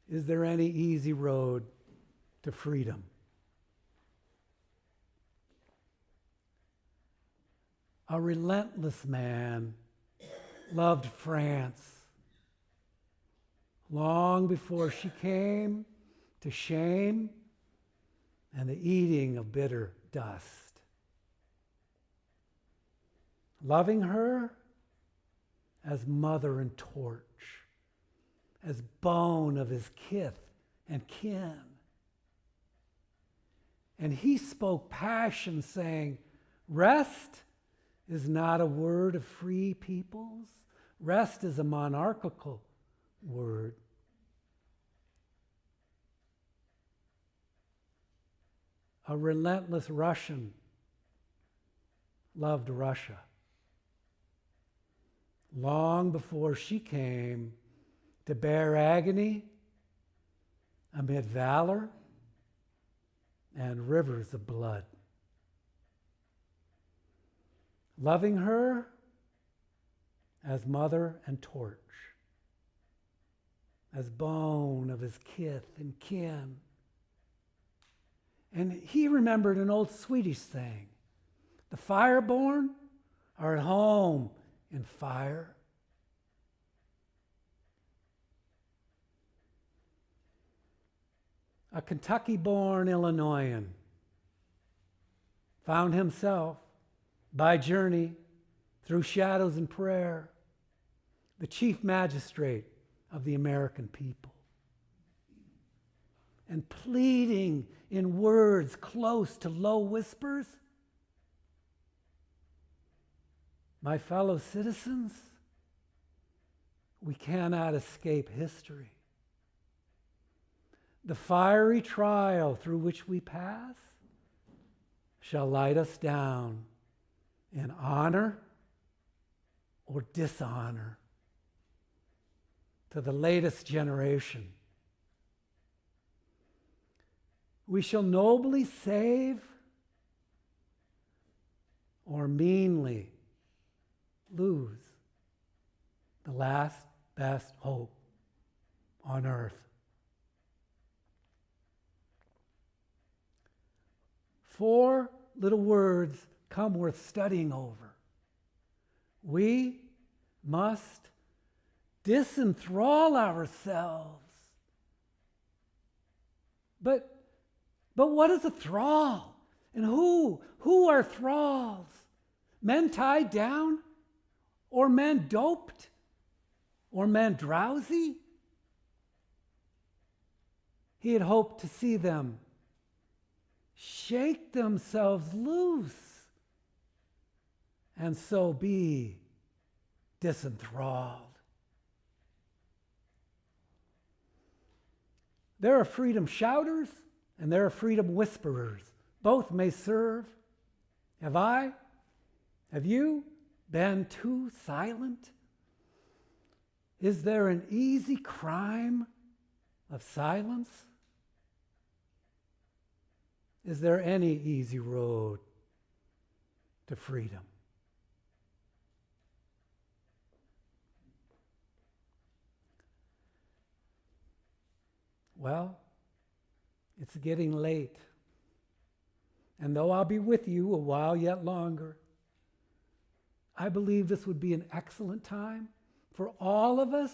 Is there any easy road to freedom? A relentless man loved France long before she came to shame and the eating of bitter dust. Loving her as mother and torch, as bone of his kith and kin. And he spoke passion, saying, rest is not a word of free peoples. Rest is a monarchical word. A relentless Russian loved Russia long before she came to bear agony amid valor and rivers of blood. Loving her as mother and torch, as bone of his kith and kin. And he remembered an old Swedish saying, the fireborn are at home in fire. A Kentucky-born Illinoisan found himself, by journey through shadows and prayer, the chief magistrate of the American people, and pleading in words close to low whispers, my fellow citizens, we cannot escape history. The fiery trial through which we pass shall light us down in honor or dishonor to the latest generation. We shall nobly save or meanly lose the last best hope on earth. 4 little words come worth studying over. We must disenthrall ourselves. But what is a thrall? And who are thralls? Men tied down? Or men doped? Or men drowsy? He had hoped to see them shake themselves loose and so be disenthralled. There are freedom shouters and there are freedom whisperers. Both may serve. Have you been too silent? Is there an easy crime of silence? Is there any easy road to freedom? Well, it's getting late. And though I'll be with you a while yet longer, I believe this would be an excellent time for all of us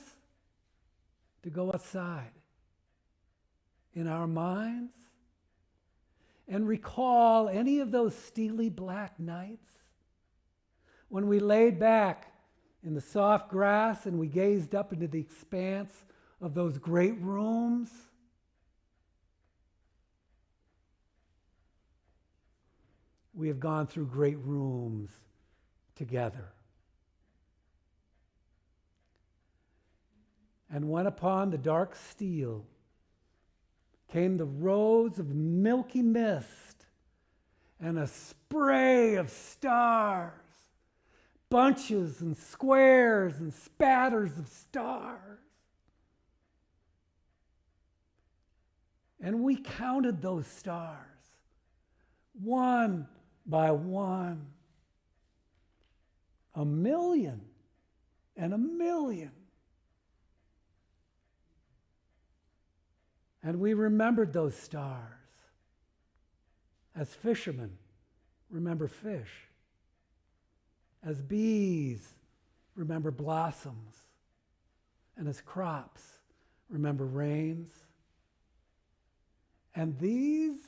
to go outside in our minds and recall any of those steely black nights when we laid back in the soft grass and we gazed up into the expanse of those great rooms. We have gone through great rooms together. And when upon the dark steel came the rows of milky mist and a spray of stars, bunches and squares and spatters of stars. And we counted those stars, one by one, 1,000,000 and 1,000,000. And we remembered those stars as fishermen remember fish, as bees remember blossoms, and as crops remember rains. And these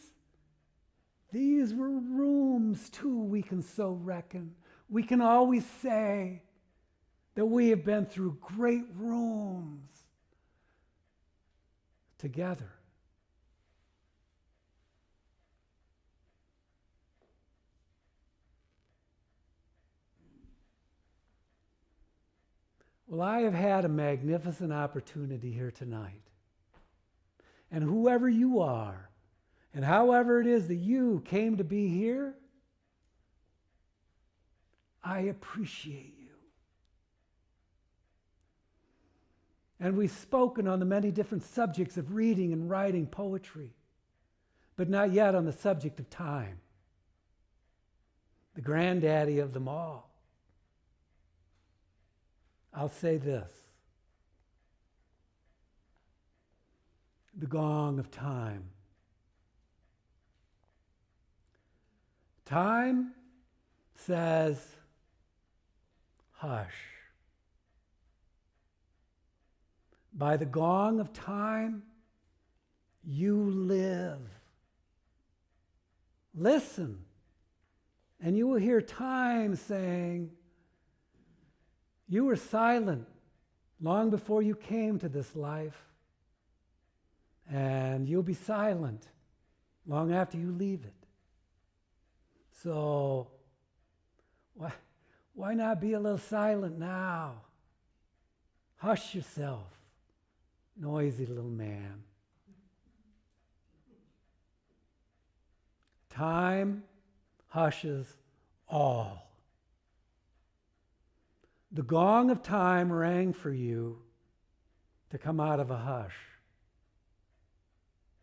were rooms too, we can so reckon. We can always say that we have been through great rooms together. Well, I have had a magnificent opportunity here tonight. And whoever you are, and however it is that you came to be here, I appreciate you. And we've spoken on the many different subjects of reading and writing poetry, but not yet on the subject of time, the granddaddy of them all. I'll say this: the gong of time. Time says, hush. By the gong of time, you live. Listen, and you will hear time saying, you were silent long before you came to this life, and you'll be silent long after you leave it. So, why not be a little silent now? Hush yourself, noisy little man. Time hushes all. The gong of time rang for you to come out of a hush.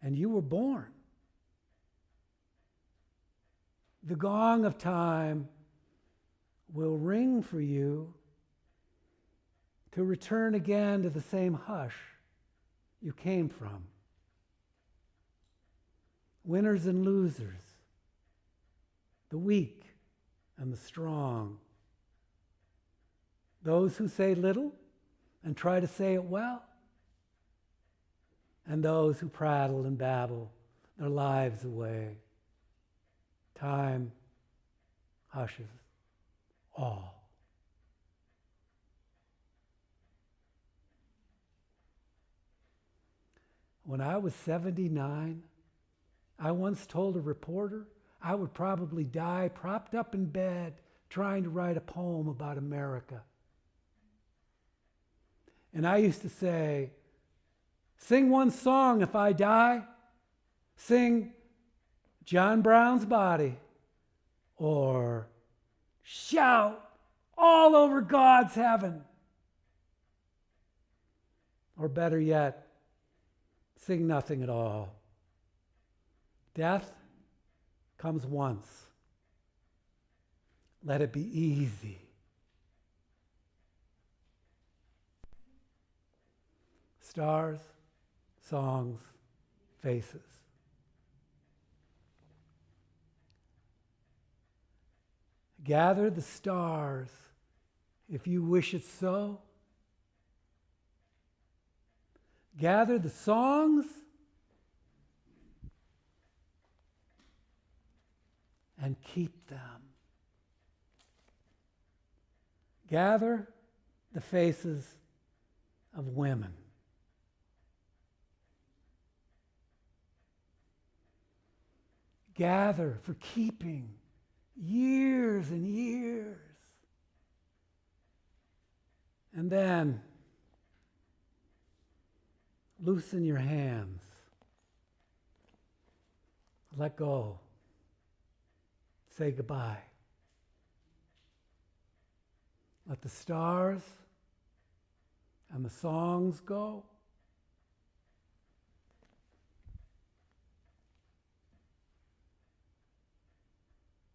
And you were born. The gong of time will ring for you to return again to the same hush you came from. Winners and losers, the weak and the strong, those who say little and try to say it well, and those who prattle and babble their lives away. Time hushes all. When I was 79, I once told a reporter I would probably die propped up in bed trying to write a poem about America. And I used to say, sing one song if I die. Sing John Brown's Body, or shout all over God's heaven. Or better yet, sing nothing at all. Death comes once. Let it be easy. Stars, songs, faces. Gather the stars if you wish it so. Gather the songs and keep them. Gather the faces of women. Gather for keeping years and years. And then loosen your hands. Let go. Say goodbye. Let the stars and the songs go.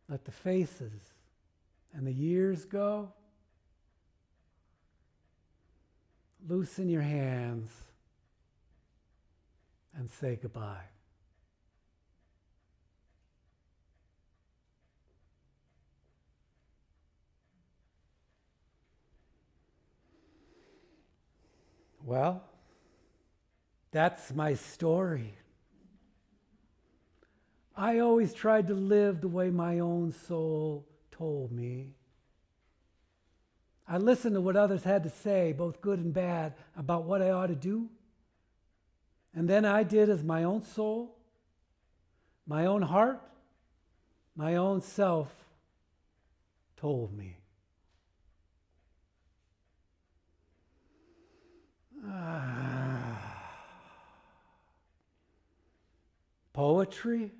Let the faces and the years go. Loosen your hands and say goodbye. Well, that's my story. I always tried to live the way my own soul told me. I listened to what others had to say, both good and bad, about what I ought to do. And then I did as my own soul, my own heart, my own self told me. Poetry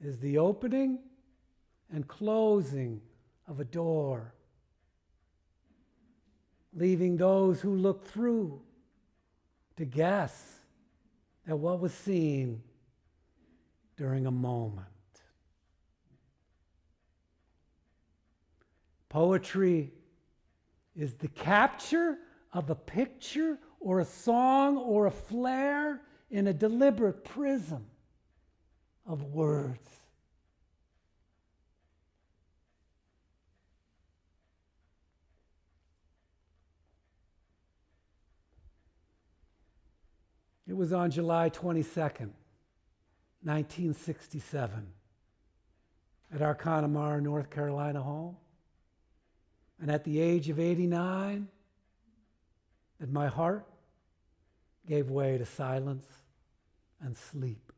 is the opening and closing of a door, leaving those who look through to guess at what was seen during a moment. Poetry is the capture of a picture or a song or a flare in a deliberate prism of words. It was on July 22nd, 1967, at our Connemara, North Carolina home. And at the age of 89, that my heart gave way to silence and sleep.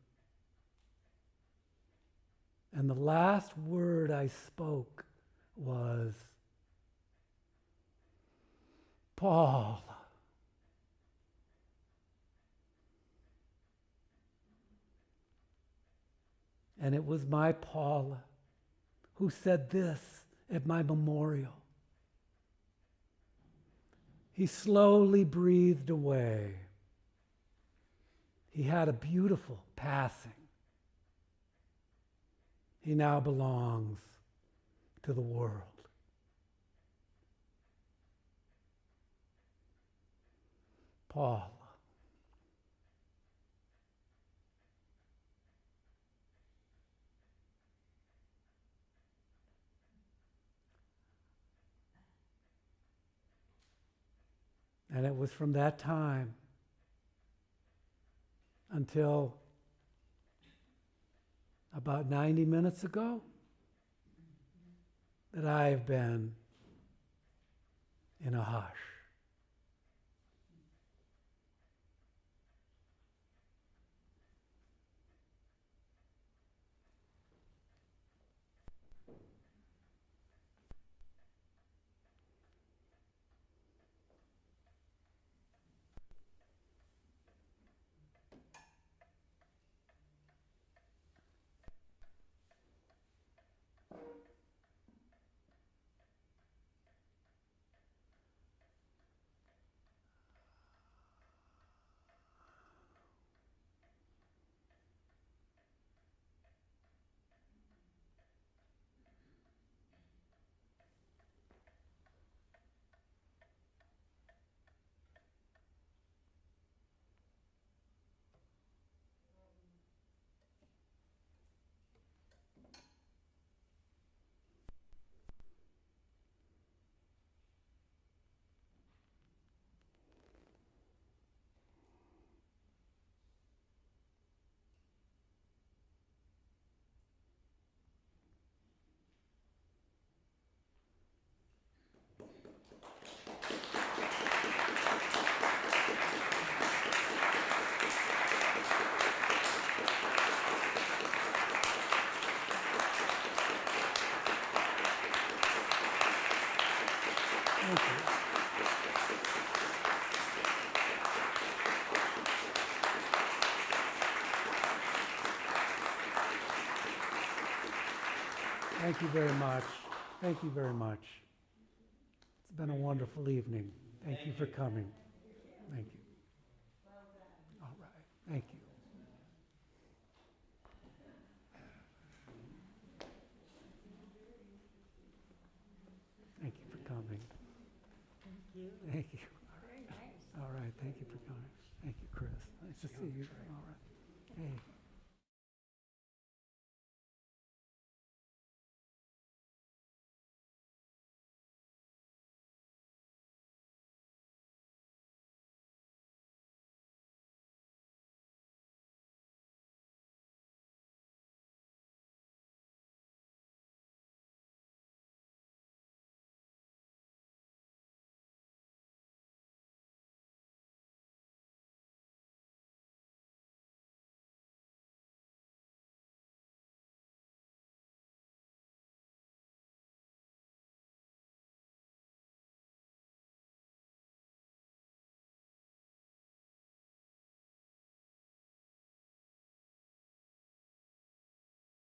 And the last word I spoke was, Paul. And it was my Paula who said this at my memorial. He slowly breathed away. He had a beautiful passing. He now belongs to the world. Paul. And it was from that time until about 90 minutes ago that I have been in a hush. Thank you. Thank you very much. Thank you very much. It's been a wonderful evening. Thank you for coming. Thank you. All right. Thank you. Thank you for coming. Thank you. Thank you. Very nice. All right. Thank you for coming. Thank you, Chris. Nice to see you. All right. Hey.